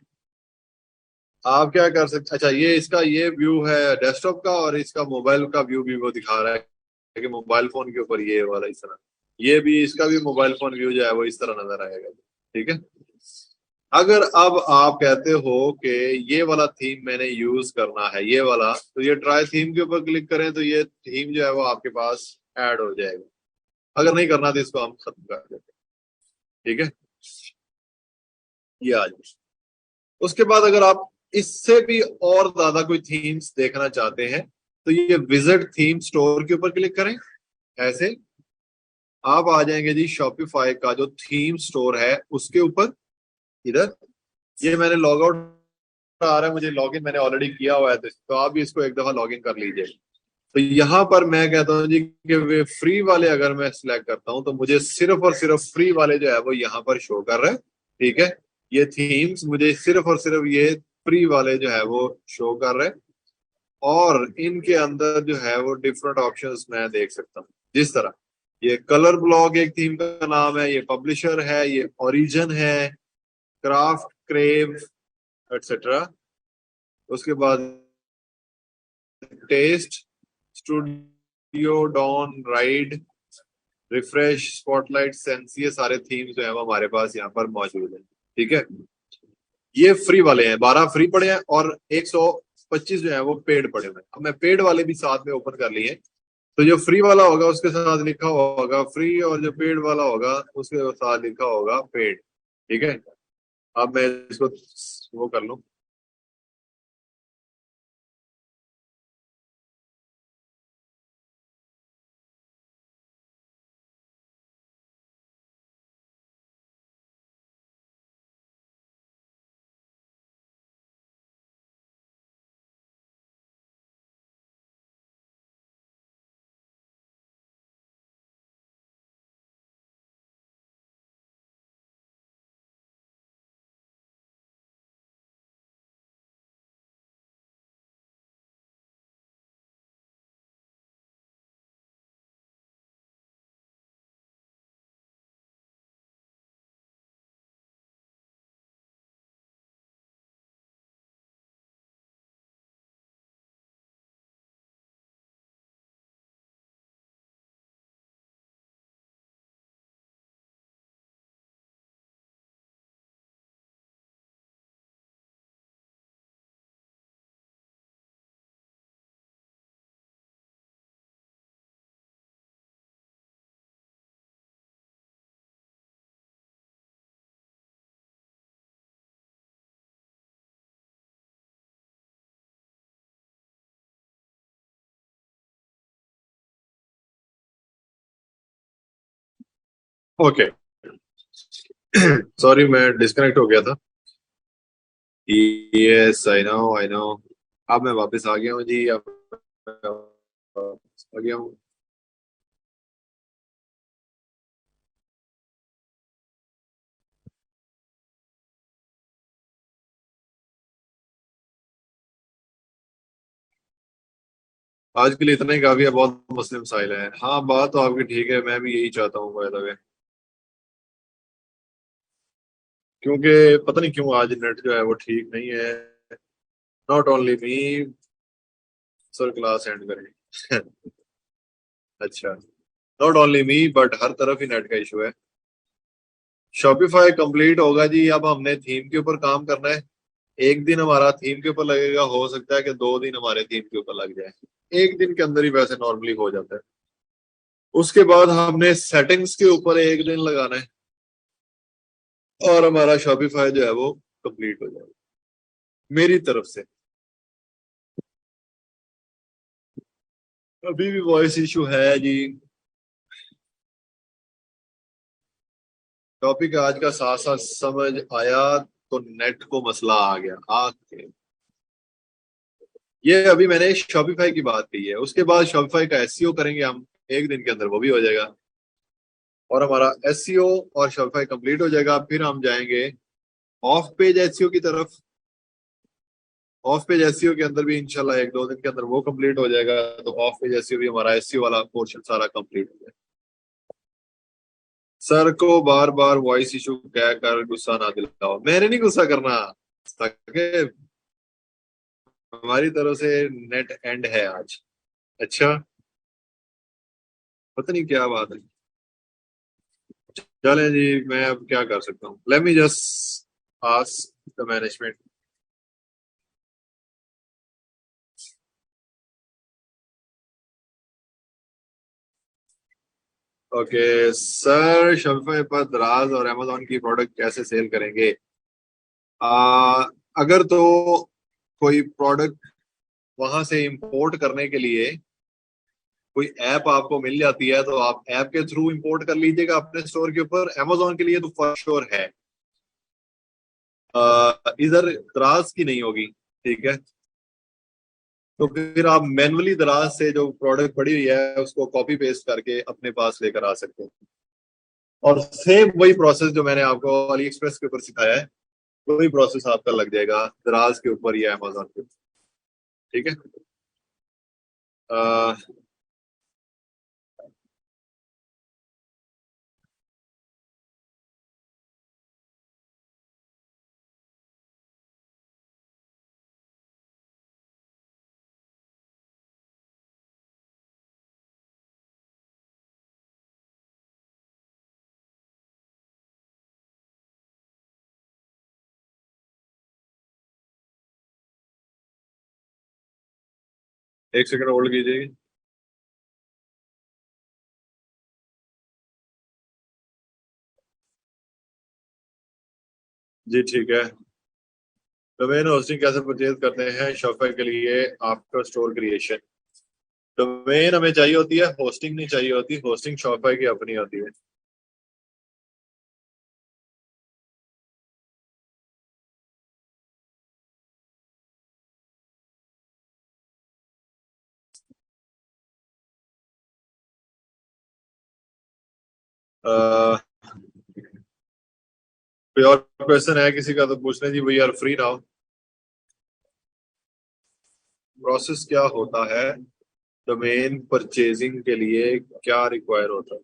आप क्या कर सकते, अच्छा ये इसका ये व्यू है डेस्कटॉप का, और इसका मोबाइल का व्यू भी वो दिखा रहा है कि मोबाइल फोन के ऊपर ये वाला इस तरह, ये भी इसका भी मोबाइल फोन व्यू जो है वो इस तरह नजर आएगा। ठीक है, अगर अब आप कहते हो कि ये वाला थीम मैंने यूज करना है ये वाला, तो ये ट्राई थीम के ऊपर क्लिक करें तो ये थीम जो है वो आपके पास ऐड हो जाएगा। अगर नहीं करना तो इसको हम खत्म कर देते हैं। ठीक है, ये आ जाए। उसके बाद अगर आप इससे भी और ज्यादा कोई थीम्स देखना चाहते हैं तो ये विजिट थीम स्टोर के ऊपर क्लिक करें ऐसे, आप आ जाएंगे जी शॉपिफाई का जो थीम स्टोर है उसके ऊपर। इधर ये मैंने लॉग आउट आ रहा है, मुझे लॉगिन मैंने ऑलरेडी किया हुआ है, तो आप भी इसको एक दफा लॉगिन कर लीजिए। तो यहाँ पर मैं कहता हूँ जी कि वे फ्री वाले अगर मैं सिलेक्ट करता हूँ तो मुझे सिर्फ और सिर्फ फ्री वाले जो है वो यहाँ पर शो कर रहे हैं। ठीक है, ये थीम्स मुझे सिर्फ और सिर्फ ये फ्री वाले जो है वो शो कर रहे हैं, और इनके अंदर जो है वो डिफरेंट ऑप्शंस मैं देख सकता हूँ। जिस तरह ये कलर ब्लॉक एक थीम का नाम है, ये पब्लिशर है, ये ओरिजिन है, क्राफ्ट क्रेव एटसेट्रा। उसके बाद test, studio, dawn, ride, refresh, spotlight, sense, ये सारे थीम्स जो है वो हमारे पास यहाँ पर मौजूद है। ठीक है, ये फ्री वाले हैं, 12 फ्री पड़े हैं और 125 जो है वो पेड पड़े हुए हैं। अब मैं पेड वाले भी साथ में ओपन कर लिए, तो जो फ्री वाला होगा उसके साथ लिखा होगा फ्री, और जो पेड वाला होगा उसके साथ लिखा होगा पेड। ठीक है, अब मैं इसको वो कर लूं। ओके, सॉरी मैं डिस्कनेक्ट हो गया था। Yes I know, I know. अब मैं वापस आ गया हूँ जी, अब मैं वापस आ गया हूँ। आज के लिए इतना ही काफी है, बहुत मसले मसाइल हैं। हाँ बात तो आपकी ठीक है, मैं भी यही चाहता हूँ बाय द वे। क्योंकि पता नहीं क्यों आज नेट जो है वो ठीक नहीं है। Not only me. Sir class and करें। अच्छा। नॉट ओनली मी बट हर तरफ ही नेट का इशू है। शॉपिफाई कंप्लीट होगा जी। अब हमने थीम के ऊपर काम करना है। एक दिन हमारा थीम के ऊपर लगेगा, हो सकता है कि 2 दिन हमारे थीम के ऊपर लग जाए। एक दिन के अंदर ही वैसे नॉर्मली हो जाता है। उसके बाद हमने सेटिंग्स के ऊपर एक दिन लगाना है और हमारा शॉपिफाई जो है वो कंप्लीट हो जाएगा मेरी तरफ से। अभी भी वॉइस इशू है जी। टॉपिक आज का साथ साथ समझ आया तो नेट को मसला आ गया आके। ये अभी मैंने शॉपिफाई की बात कही है, उसके बाद शॉपिफाई का एसईओ करेंगे हम। एक दिन के अंदर वो भी हो जाएगा और हमारा एसईओ और शॉपिफाई कंप्लीट हो जाएगा। फिर हम जाएंगे ऑफ पेज एसईओ की तरफ। ऑफ पेज एसईओ के अंदर भी इंशाल्लाह 1-2 दिन के अंदर वो कंप्लीट हो जाएगा। तो ऑफ पेज एसईओ भी हमारा एसईओ वाला पोर्शन सारा कंप्लीट हो जाएगा। सर को बार बार वॉइस इशू कह कर गुस्सा ना दिलाओ। मैंने नहीं गुस्सा करना, ताकि हमारी तरफ से नेट एंड है आज। अच्छा। पता नहीं क्या बात है। चलें जी, मैं अब क्या कर सकता हूँ। Let me just ask the management. Okay sir, Shopify पर दराज और अमेजोन की प्रोडक्ट कैसे सेल करेंगे? आ, अगर तो कोई प्रोडक्ट वहां से इंपोर्ट करने के लिए कोई ऐप आपको मिल जाती है तो आप ऐप के थ्रू इंपोर्ट कर लीजिएगा अपने स्टोर के ऊपर। अमेजोन के लिए तो फॉर श्योर है। इधर दराज की नहीं होगी, ठीक है। तो फिर आप मैनुअली दराज से जो प्रोडक्ट पड़ी हुई है उसको कॉपी पेस्ट करके अपने पास लेकर आ सकते हैं। और सेम वही प्रोसेस जो मैंने आपको अली एक्सप्रेस के ऊपर सिखाया है, वही प्रोसेस आपका लग जाएगा दराज के ऊपर या अमेजोन के ऊपर। ठीक है। अह, एक सेकंड होल्ड कीजिए। जी ठीक है। डोमेन होस्टिंग कैसे परचेज करते हैं शॉपिफाई के लिए आफ्टर स्टोर क्रिएशन? डोमेन हमें चाहिए होती है, होस्टिंग नहीं चाहिए होती। होस्टिंग शॉपिफाई की अपनी होती है। अह, कोई और क्वेश्चन है किसी का तो पूछने जी, we are free now. Process क्या होता है डोमेन परचेजिंग के लिए, क्या रिक्वायर होता है?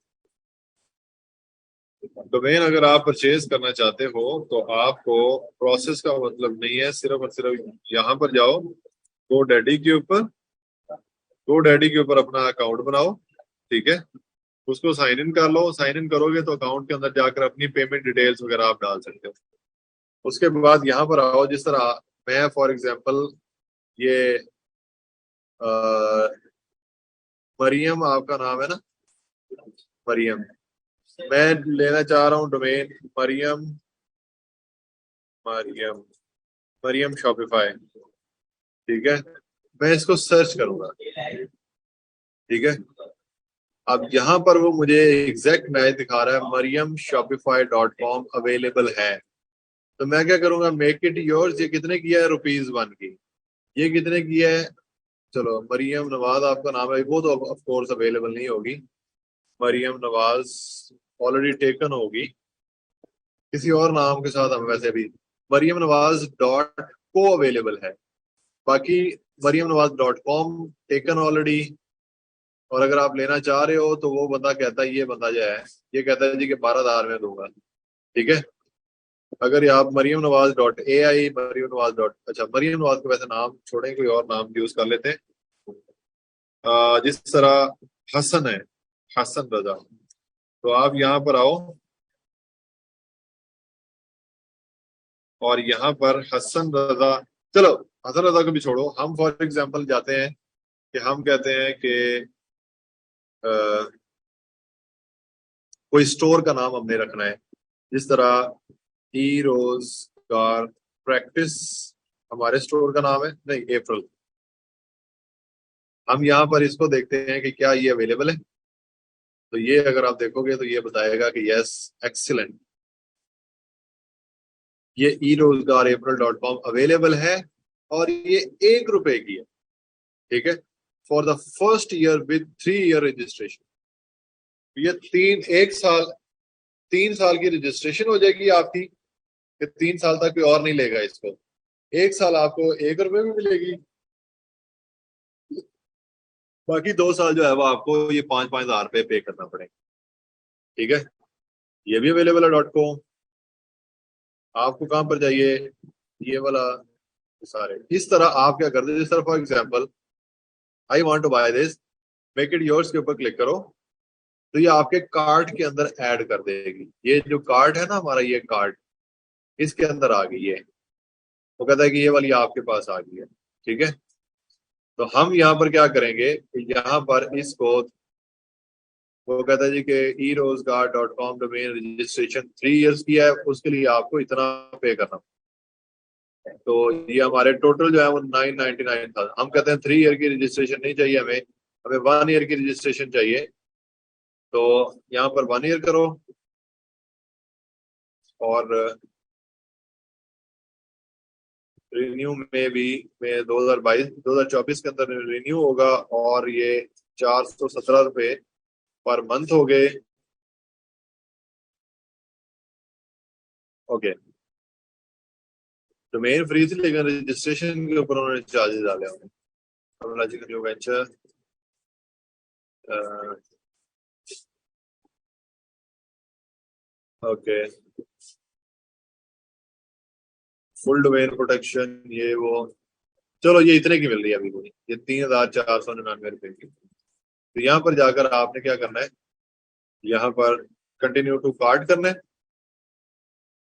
डोमेन अगर आप परचेज करना चाहते हो तो आपको प्रोसेस का मतलब नहीं है, सिर्फ और सिर्फ यहाँ पर जाओ, गो डैडी के ऊपर। गो डैडी के ऊपर अपना अकाउंट बनाओ, ठीक है। उसको साइन इन कर लो। साइन इन करोगे तो अकाउंट के अंदर जाकर अपनी पेमेंट डिटेल्स वगैरह आप डाल सकते हो। उसके बाद यहाँ पर आओ, जिस तरह मैं फॉर एग्जांपल ये अ, मरियम आपका नाम है ना, मरियम। मैं लेना चाह रहा हूँ डोमेन मरियम। मरियम मरियम शॉपिफाई, ठीक है। मैं इसको सर्च करूंगा, ठीक है। अब यहाँ पर वो मुझे एग्जैक्ट मैच दिखा रहा है, mariamshopify.com अवेलेबल है। तो मैं क्या करूंगा, मेक इट योर्स। ये कितने की है? ₹1 की। ये कितने की है? चलो, मरियम नवाज आपका नाम है, वो तो ऑफ कोर्स अवेलेबल नहीं होगी। मरियम नवाज ऑलरेडी टेकन होगी किसी और नाम के साथ। हम वैसे भी मरियम नवाज डॉट को अवेलेबल है। बाकी Maryam Nawaz dot com taken already. और अगर आप लेना चाह रहे हो तो वो बंदा कहता है, ये बंदा जो है ये कहता है जी कि 12,000 में दूंगा, ठीक है। अगर ये आप Maryam Nawaz dot A I, Maryam Nawaz dot, अच्छा मरियम नवाज को वैसे नाम छोड़ें, कोई और नाम यूज कर लेते हैं। जिस तरह हसन है, हसन रजा, तो आप यहाँ पर आओ और यहाँ पर हसन रजा, चलो हसन रजा को भी छोड़ो, हम फॉर एग्जांपल जाते हैं कि हम कहते हैं कि अ, कोई स्टोर का नाम हमने रखना है, जिस तरह ई रोजगार प्रैक्टिस हमारे स्टोर का नाम है, नहीं अप्रैल। हम यहाँ पर इसको देखते हैं कि क्या ये अवेलेबल है, तो ये अगर आप देखोगे तो ये बताएगा कि यस एक्सीलेंट, ये ई रोजगार अप्रैल डॉट कॉम अवेलेबल है और ये 1 रुपए की है, ठीक है, for the first year with 3 year registration. ये 1 साल, 3 साल की रजिस्ट्रेशन हो जाएगी आपकी, कि 3 साल तक कोई और नहीं लेगा इसको, 1 साल आपको 1 रुपए में मिलेगी, बाकी 2 साल जो है वो आपको ये 5-5 हज़ार रुपये पे करना पड़ेगा, ठीक है। ये भी अवेलेबल है डॉट कॉम। आपको कहाँ पर चाहिए, ये वाला, सारे इस तरह आप क्या करते हैं, जिस तरह for example I want to buy this, make it yours के ऊपर क्लिक करो, तो ये आपके कार्ट के अंदर ऐड कर देगी। ये जो कार्ट है ना हमारा, ये कार्ट इसके अंदर आ गई है, वो कहता है कि ये वाली आपके पास आ गई है, ठीक है। तो हम यहाँ पर क्या करेंगे कि यहाँ पर इसको, वो कहता है जी कि ई Rozgar dot com domain registration 3 years की है, उसके लिए आपको इतना पे करना। तो ये हमारे टोटल जो है वो 999 था। हम कहते हैं 3 ईयर की रजिस्ट्रेशन नहीं चाहिए हमें, हमें 1 ईयर की रजिस्ट्रेशन चाहिए। तो यहाँ पर 1 ईयर करो और रिन्यू में भी, में 2022 2024 के अंदर रिन्यू होगा, और ये 417 रुपये पर मंथ हो गए। ओके, डोमेन फ्री थी लेकिन रजिस्ट्रेशन के ऊपर उन्होंने चार्जेस डाले होंगे। Logical new venture, okay, full domain protection, ये वो, चलो ये इतने की मिल रही है अभी मुझे, ये 3,499 रुपए की। तो यहाँ पर जाकर आपने क्या करना है, यहाँ पर कंटिन्यू टू कार्ट करना है,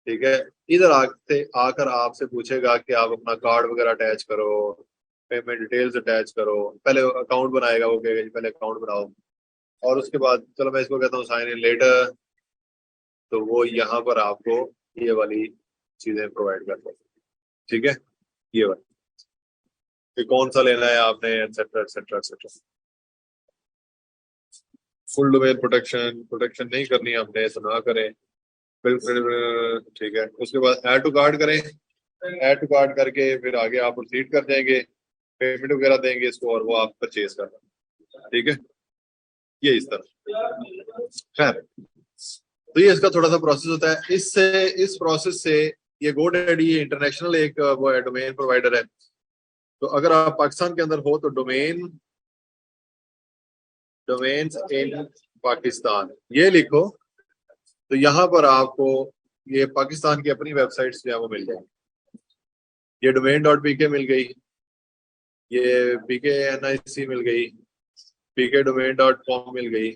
ठीक है। इधर आते आकर आपसे पूछेगा कि आप अपना कार्ड वगैरह अटैच करो, पेमेंट डिटेल्स अटैच करो, पहले अकाउंट बनाएगा, वो कहेगा जी पहले अकाउंट बनाओ, और उसके बाद चलो मैं इसको कहता हूँ साइन इन लेटर, तो वो यहाँ पर आपको ये वाली चीजें प्रोवाइड करता है, ठीक है। ये वाली कि कौन सा लेना है आपने, etcetera etcetera etcetera. Full domain protection, protection नहीं करनी है हमने तो ना करें, बिल्कुल ठीक है। उसके बाद ऐड टू कार्ड करें, ऐड टू कार्ड करके फिर आगे आप प्रोसीड कर जाएंगे, पेमेंट वगैरह देंगे इसको और वो आप परचेज करना, ठीक है। ये इस तरह, खैर, तो ये इसका थोड़ा सा प्रोसेस होता है। इससे, इस प्रोसेस से, ये GoDaddy ये इंटरनेशनल एक वो है, डोमेन प्रोवाइडर है। तो अगर आप पाकिस्तान के अंदर हो तो डोमेन, डोमेन्स इन पाकिस्तान ये लिखो, तो यहाँ पर आपको ये पाकिस्तान की अपनी वेबसाइट्स जो है वो मिल जाएंगी। ये डोमेन डॉट पीके मिल गई, ये पीके NIC मिल गई, पीके डोमेन डॉट कॉम मिल गई।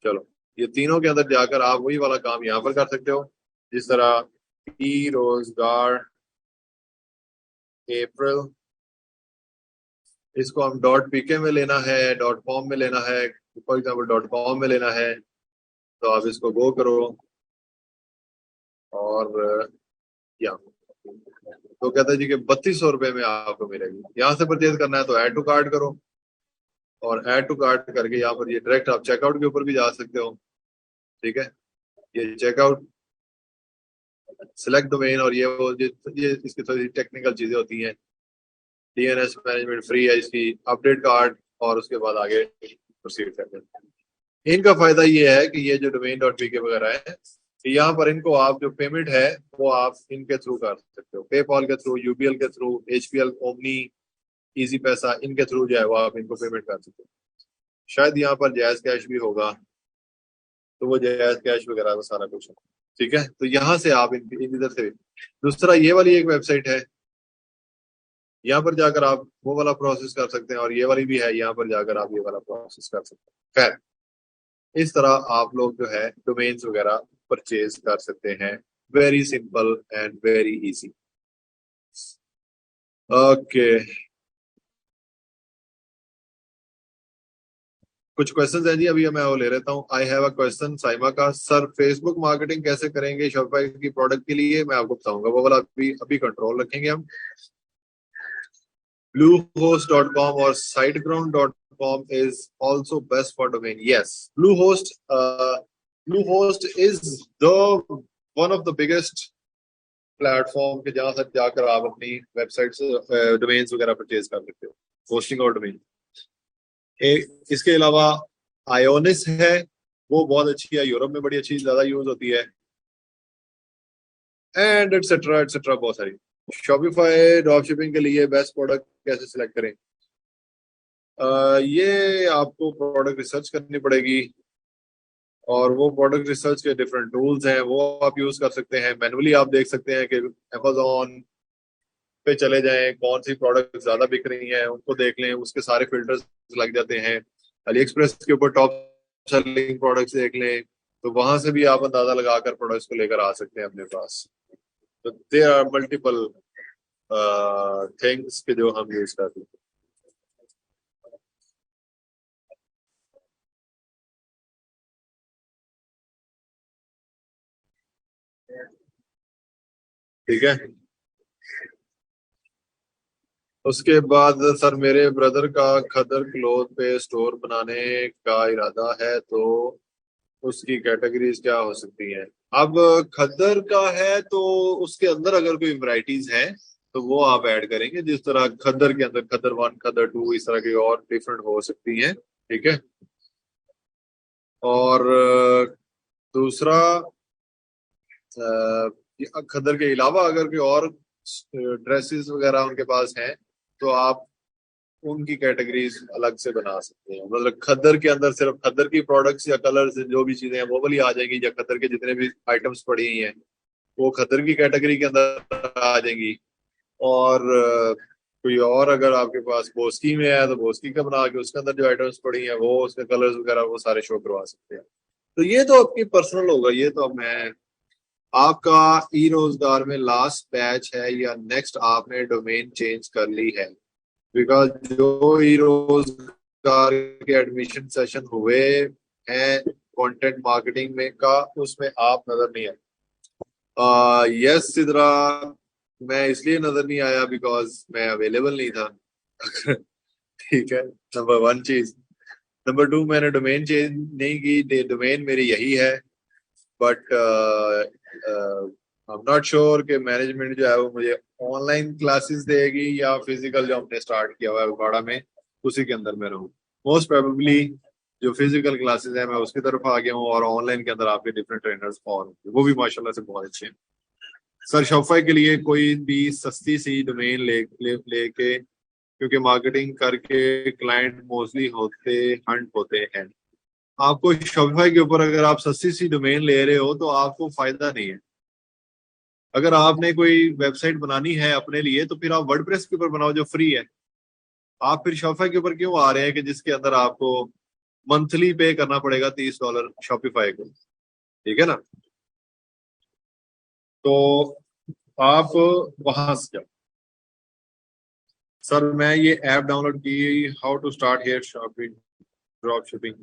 चलो ये तीनों के अंदर जाकर आप वही वाला काम यहाँ पर कर सकते हो, जिस तरह ई रोजगार अप्रैल, इसको हम डॉट पीके में लेना है, डॉट कॉम में लेना है, फॉर एग्जाम्पल डॉट कॉम में लेना है, तो आप इसको गो करो और या, तो कहता है जी कि 3200 रुपये में आपको मिलेगी। यहाँ से परचेज करना है तो ऐड टू कार्ट करो, और ऐड टू कार्ट करके यहाँ पर ये डायरेक्ट आप चेकआउट के ऊपर भी जा सकते हो, ठीक है। ये चेकआउट, सिलेक्ट डोमेन, और ये इसकी थोड़ी टेक्निकल चीजें होती हैं, DNS मैनेजमेंट फ्री है इसकी, अपडेट कार्ड, और उसके बाद आगे प्रोसीड करते हैं। इनका फायदा ये है कि ये जो डोमेन डॉट पीके वगैरह है, यहाँ पर इनको आप जो पेमेंट है वो आप इनके थ्रू कर सकते हो, पेपॉल के थ्रू, UBL के थ्रू, HPL, ओमनी, इजी पैसा, इनके थ्रू जो है वो आप इनको पेमेंट कर सकते हो। शायद यहाँ पर जैज कैश भी होगा, तो वो जैज कैश वगैरह का सारा कुछ है। ठीक है, तो यहाँ से आप इन इधर से। दूसरा ये वाली एक वेबसाइट है, यहाँ पर जाकर आप वो वाला प्रोसेस कर सकते हैं, और ये वाली भी है, यहाँ पर जाकर आप ये वाला प्रोसेस कर सकते हैं। खैर, इस तरह आप लोग जो है डोमेन्स वगैरह परचेज कर सकते हैं। Very simple and very easy. Okay, कुछ क्वेश्चंस हैं जी, अभी मैं वो ले लेता हूँ। I have a question Saima का। सर फेसबुक मार्केटिंग कैसे करेंगे शॉपिफाई की प्रोडक्ट के लिए? मैं आपको बताऊंगा, वो वाला अभी अभी कंट्रोल रखेंगे हम। bluehost.com or siteground.com is also best for domain. Yes, Bluehost is the one of the biggest platform के जहां तक जाकर आप अपनी वेबसाइट्स डोमेन्स वगैरह परचेज कर सकते हो, होस्टिंग और डोमेन। इसके अलावा आयोनिस है, वो बहुत अच्छी है, यूरोप में बड़ी अच्छी ज्यादा यूज होती है, एंड एटसेट्रा एटसेट्रा बहुत सारी। शॉपिफाई ड्रॉप शिपिंग के लिए बेस्ट प्रोडक्ट कैसे सिलेक्ट करें? ये आपको प्रोडक्ट रिसर्च करनी पड़ेगी, और वो प्रोडक्ट रिसर्च के डिफरेंट टूल्स हैं, वो आप यूज कर सकते हैं। मैनुअली आप देख सकते हैं कि अमेजोन पे चले जाएं, कौन सी प्रोडक्ट ज्यादा बिक रही हैं उनको देख लें, उसके सारे फिल्टर्स लग जाते हैं। अली एक्सप्रेस के ऊपर टॉप सेलिंग प्रोडक्ट्स देख लें, तो वहां से भी आप अंदाजा लगाकर प्रोडक्ट्स को लेकर आ सकते हैं अपने पास। तो देयर आर मल्टीपल थिंग्स के जो हम यूज करते हैं। ठीक है, उसके बाद सर मेरे ब्रदर का खदर क्लोथ पे स्टोर बनाने का इरादा है, तो उसकी कैटेगरीज क्या हो सकती हैं? अब खद्दर का है तो उसके अंदर अगर कोई वैरायटीज हैं तो वो आप ऐड करेंगे, जिस तरह खद्दर के अंदर खद्दर 1 खद्दर 2 इस तरह की और डिफरेंट हो सकती हैं। ठीक है, और दूसरा खद्दर के अलावा अगर कोई और ड्रेसेस वगैरह उनके पास हैं तो आप उनकी कैटेगरीज अलग से बना सकते हैं। मतलब खद्दर के अंदर सिर्फ खद्दर की प्रोडक्ट्स या कलर्स जो भी चीजें हैं वो वाली आ जाएंगी, या खद्दर के जितने भी आइटम्स पड़ी हुई हैं वो खद्दर की कैटेगरी के अंदर आ जाएंगी। और कोई और अगर आपके पास बोस्की में है तो बोस्की का बना के उसके अंदर जो आइटम्स पड़ी हैं वो उसके कलर्स वगैरह वो सारे शो करवा सकते हैं। तो ये तो आपकी पर्सनल होगा, ये तो अब मैं आपका ई रोजगार में लास्ट बैच है या नेक्स्ट आपने डोमेन चेंज कर ली है? बिकॉज जो ई रोजगार के एडमिशन सेशन हुए हैं कंटेंट मार्केटिंग में का, उसमें आप नजर नहीं आए। यस सिद्रा, मैं इसलिए नजर नहीं आया बिकॉज मैं अवेलेबल नहीं था। ठीक है, नंबर वन चीज। नंबर टू, मैंने डोमेन चेंज नहीं की, डोमेन मेरी यही है, but I am not sure कि मैनेजमेंट जो है वो मुझे ऑनलाइन क्लासेस देगी या फिजिकल जो हमने स्टार्ट किया हुआ है उकाड़ा में उसी के अंदर मैं रहूँ। मोस्ट प्रोबेबली जो फिजिकल क्लासेस है मैं उसकी तरफ आ गया हूँ, और ऑनलाइन के अंदर आपके डिफरेंट ट्रेनर्स और वो भी माशाल्लाह से बहुत अच्छे हैं। सर शॉपिफाई के लिए कोई भी सस्ती सी डोमेन लेके, क्योंकि मार्केटिंग करके क्लाइंट मोस्टली हंट होते हैं। आपको शॉपिफाई के ऊपर अगर आप सस्ती सी डोमेन ले रहे हो तो आपको फायदा नहीं है। अगर आपने कोई वेबसाइट बनानी है अपने लिए तो फिर आप वर्डप्रेस के ऊपर बनाओ जो फ्री है। आप फिर शॉपिफाई के ऊपर क्यों आ रहे हैं कि जिसके अंदर आपको मंथली पे करना पड़ेगा $30 शॉपिफाई को? ठीक है ना, तो आप वहां से जाओ। सर मैं ये ऐप डाउनलोड की, how to start here shopping drop shipping?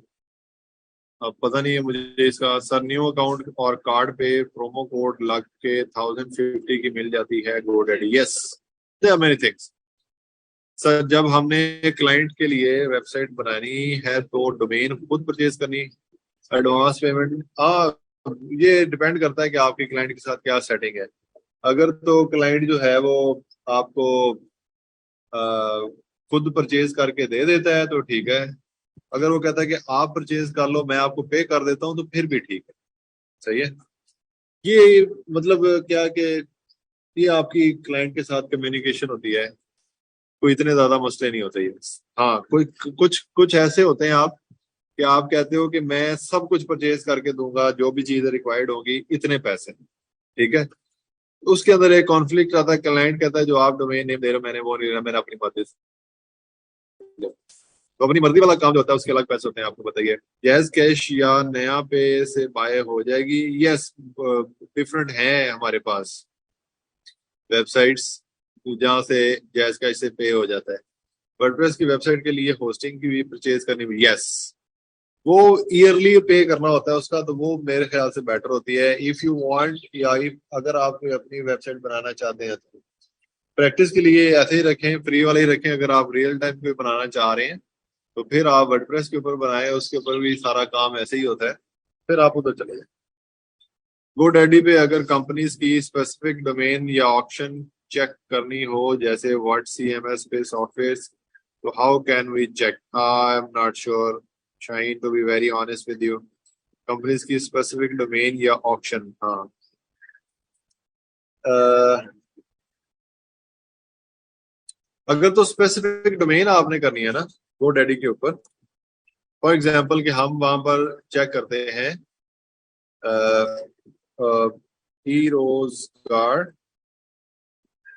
अब पता नहीं है मुझे इसका। सर न्यू अकाउंट और कार्ड पे प्रोमो कोड लग के 1050 की मिल जाती है GoDaddy। Yes, there are many things. Sir जब हमने क्लाइंट के लिए वेबसाइट बनानी है तो डोमेन खुद परचेज करनी, एडवांस पेमेंट? हाँ, ये डिपेंड करता है कि आपके क्लाइंट के साथ क्या सेटिंग है। अगर तो क्लाइंट जो है वो आपको आ, खुद परचेज करके दे देता है तो ठीक है। अगर वो कहता है कि आप परचेज कर लो मैं आपको पे कर देता हूँ तो फिर भी ठीक है, सही है। ये मतलब क्या कि ये आपकी क्लाइंट के साथ कम्युनिकेशन होती है, कोई इतने ज्यादा मसले नहीं होते ये। हाँ, कोई कुछ कुछ ऐसे होते हैं आप कि आप कहते हो कि मैं सब कुछ परचेज करके दूंगा, जो भी चीजें रिक्वायर्ड होगी इतने पैसे, ठीक है। उसके अंदर एक कॉन्फ्लिक्ट आता है, क्लाइंट कहता है जो आप डोमेन नेम दे रहे हो मैंने वो नहीं लेना, मैंने अपनी मर्जी से लो। तो अपनी मर्जी वाला काम जो होता है उसके अलग पैसे होते हैं, आपको बताइए। यस कैश या नया पे से बाय हो जाएगी, यस डिफरेंट है हमारे पास वेबसाइट्स जहाँ से जैज कैश से पे हो जाता है। वर्डप्रेस की वेबसाइट के लिए होस्टिंग की भी परचेज करनी भी, यस वो ईयरली पे करना होता है उसका, तो वो मेरे ख्याल से बेटर होती है। इफ यू वांट या if, अगर आप कोई अपनी वेबसाइट बनाना चाहते हैं तो प्रैक्टिस के लिए ऐसे ही रखें, फ्री वाले ही रखें। अगर आप रियल टाइम पे बनाना चाह रहे हैं तो फिर आप वर्डप्रेस के ऊपर बनाएं, उसके ऊपर भी सारा काम ऐसे ही होता है, फिर आप उधर चले जाएं। GoDaddy पे अगर कंपनीज की स्पेसिफिक डोमेन या ऑप्शन चेक करनी हो जैसे व्हाट CMS पे सॉफ्टवेयर, तो how can we check? I am not sure Shine, to be very honest with you. Companies की स्पेसिफिक डोमेन या ऑप्शन, हाँ अगर तो स्पेसिफिक डोमेन आपने करनी है ना GoDaddy के ऊपर, फॉर एग्जांपल कि हम वहां पर चेक करते हैं ई रोजगार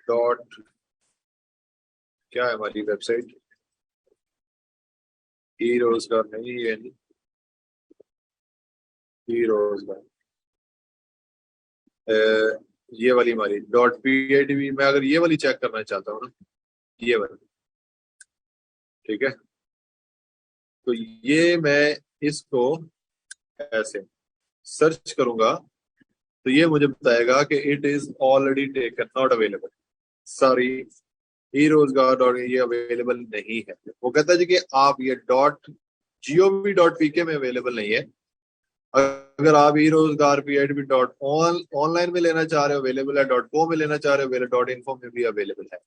डॉट, क्या है हमारी वेबसाइट, ई रोजगार नहीं है, ई रोजगार अ, ये वाली हमारी .PADB, मैं अगर ये वाली चेक करना चाहता हूँ ना, ये वाली, ठीक है, तो ये मैं इसको ऐसे सर्च करूंगा तो ये मुझे बताएगा कि it is already taken, not available, sorry, e Rozgar dot ये अवेलेबल नहीं है। वो कहता है जी कि आप ये .gov.pk में अवेलेबल नहीं है। अगर आप ई रोजगार PIDB डॉट ऑनलाइन में लेना चाह रहे हो अवेलेबल है, .co में लेना चाह रहे हो अवेलेबल, .info में भी अवेलेबल है,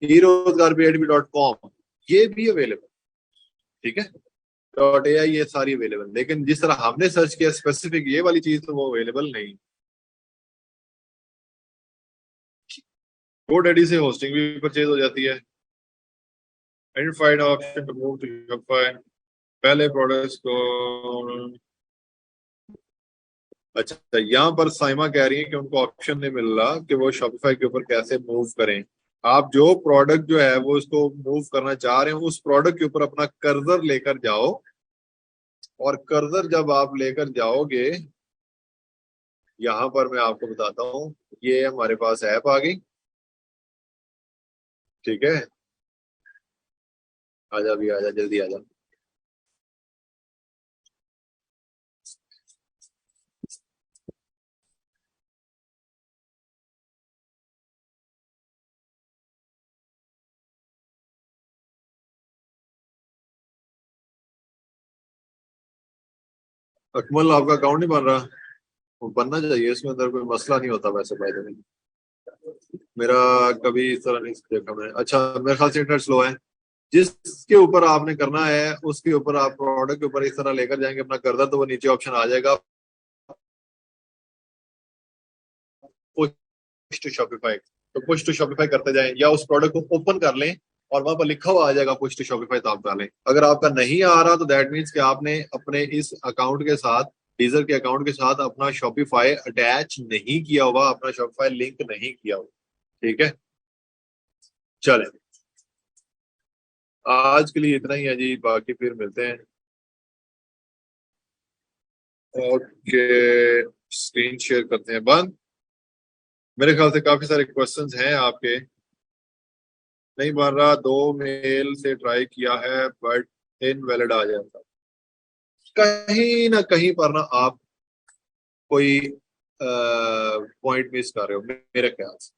ई रोजगार PIDB.com ये भी अवेलेबल, ठीक है, .ai ये सारी अवेलेबल। लेकिन जिस तरह हमने सर्च किया स्पेसिफिक ये वाली चीज, तो वो अवेलेबल नहीं। GoDaddy से होस्टिंग भी परचेज हो जाती है। Identified option to move to Shopify, पहले प्रोडक्ट्स को, अच्छा यहाँ पर साइमा कह रही है कि उनको ऑप्शन नहीं मिल रहा कि वो शॉपिफाई के ऊपर कैसे मूव करें। आप जो प्रोडक्ट जो है वो इसको मूव करना चाह रहे हो उस प्रोडक्ट के ऊपर अपना कर्सर लेकर जाओ, और कर्सर जब आप लेकर जाओगे, यहाँ पर मैं आपको बताता हूँ, ये हमारे पास ऐप आ गई, ठीक है, आजा भी आजा, जल्दी आजा। अकमल आपका अकाउंट नहीं बन रहा, वो बनना चाहिए, इसमें अंदर कोई मसला नहीं होता वैसे, बाय द वे मेरा कभी इस तरह नहीं देखा मैंने। अच्छा मेरे ख्याल से इंटरनेट स्लो है। जिसके ऊपर आपने करना है उसके ऊपर आप प्रोडक्ट के ऊपर इस तरह लेकर जाएंगे अपना कर्सर, तो वो नीचे ऑप्शन आ जाएगा पुश टू शॉपिफाई, तो पुश टू शॉपिफाई करते जाएं या उस प्रोडक्ट को ओपन कर लें और वहां पर लिखा हुआ आ जाएगा पुश टू शॉपिफाई, तो आप डालें। अगर आपका नहीं आ रहा तो दैट मीन्स कि आपने अपने इस अकाउंट के साथ, डीजर के अकाउंट के साथ अपना शॉपिफाई अटैच नहीं किया हुआ, अपना शॉपिफाई लिंक नहीं किया हुआ, ठीक है। चलें, आज के लिए इतना ही है जी, बाकी फिर मिलते हैं। ओके, स्क्रीन शेयर करते हैं बंद। मेरे ख्याल से काफी सारे क्वेश्चंस हैं आपके। नहीं बन रहा, 2 मेल से ट्राई किया है बट इनवैलिड आ जाता, कहीं ना कहीं पर ना आप कोई पॉइंट मिस कर रहे हो मेरे ख्याल से।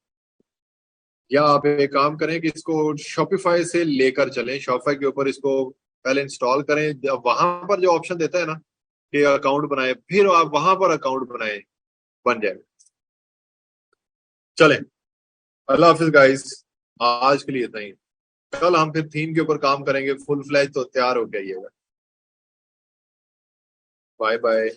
या आप एक काम करें कि इसको शॉपिफाई से लेकर चलें, शॉपिफाई के ऊपर इसको पहले इंस्टॉल करें, जब वहां पर जो ऑप्शन देता है ना कि अकाउंट बनाए, फिर आप वहां पर अकाउंट बनाए, बन जाए। चलें, अल्लाह हाफिज गाइस, आज के लिए इतना ही। कल हम फिर थीम के ऊपर काम करेंगे फुल फ्लैज, तो तैयार हो गया। Bye bye.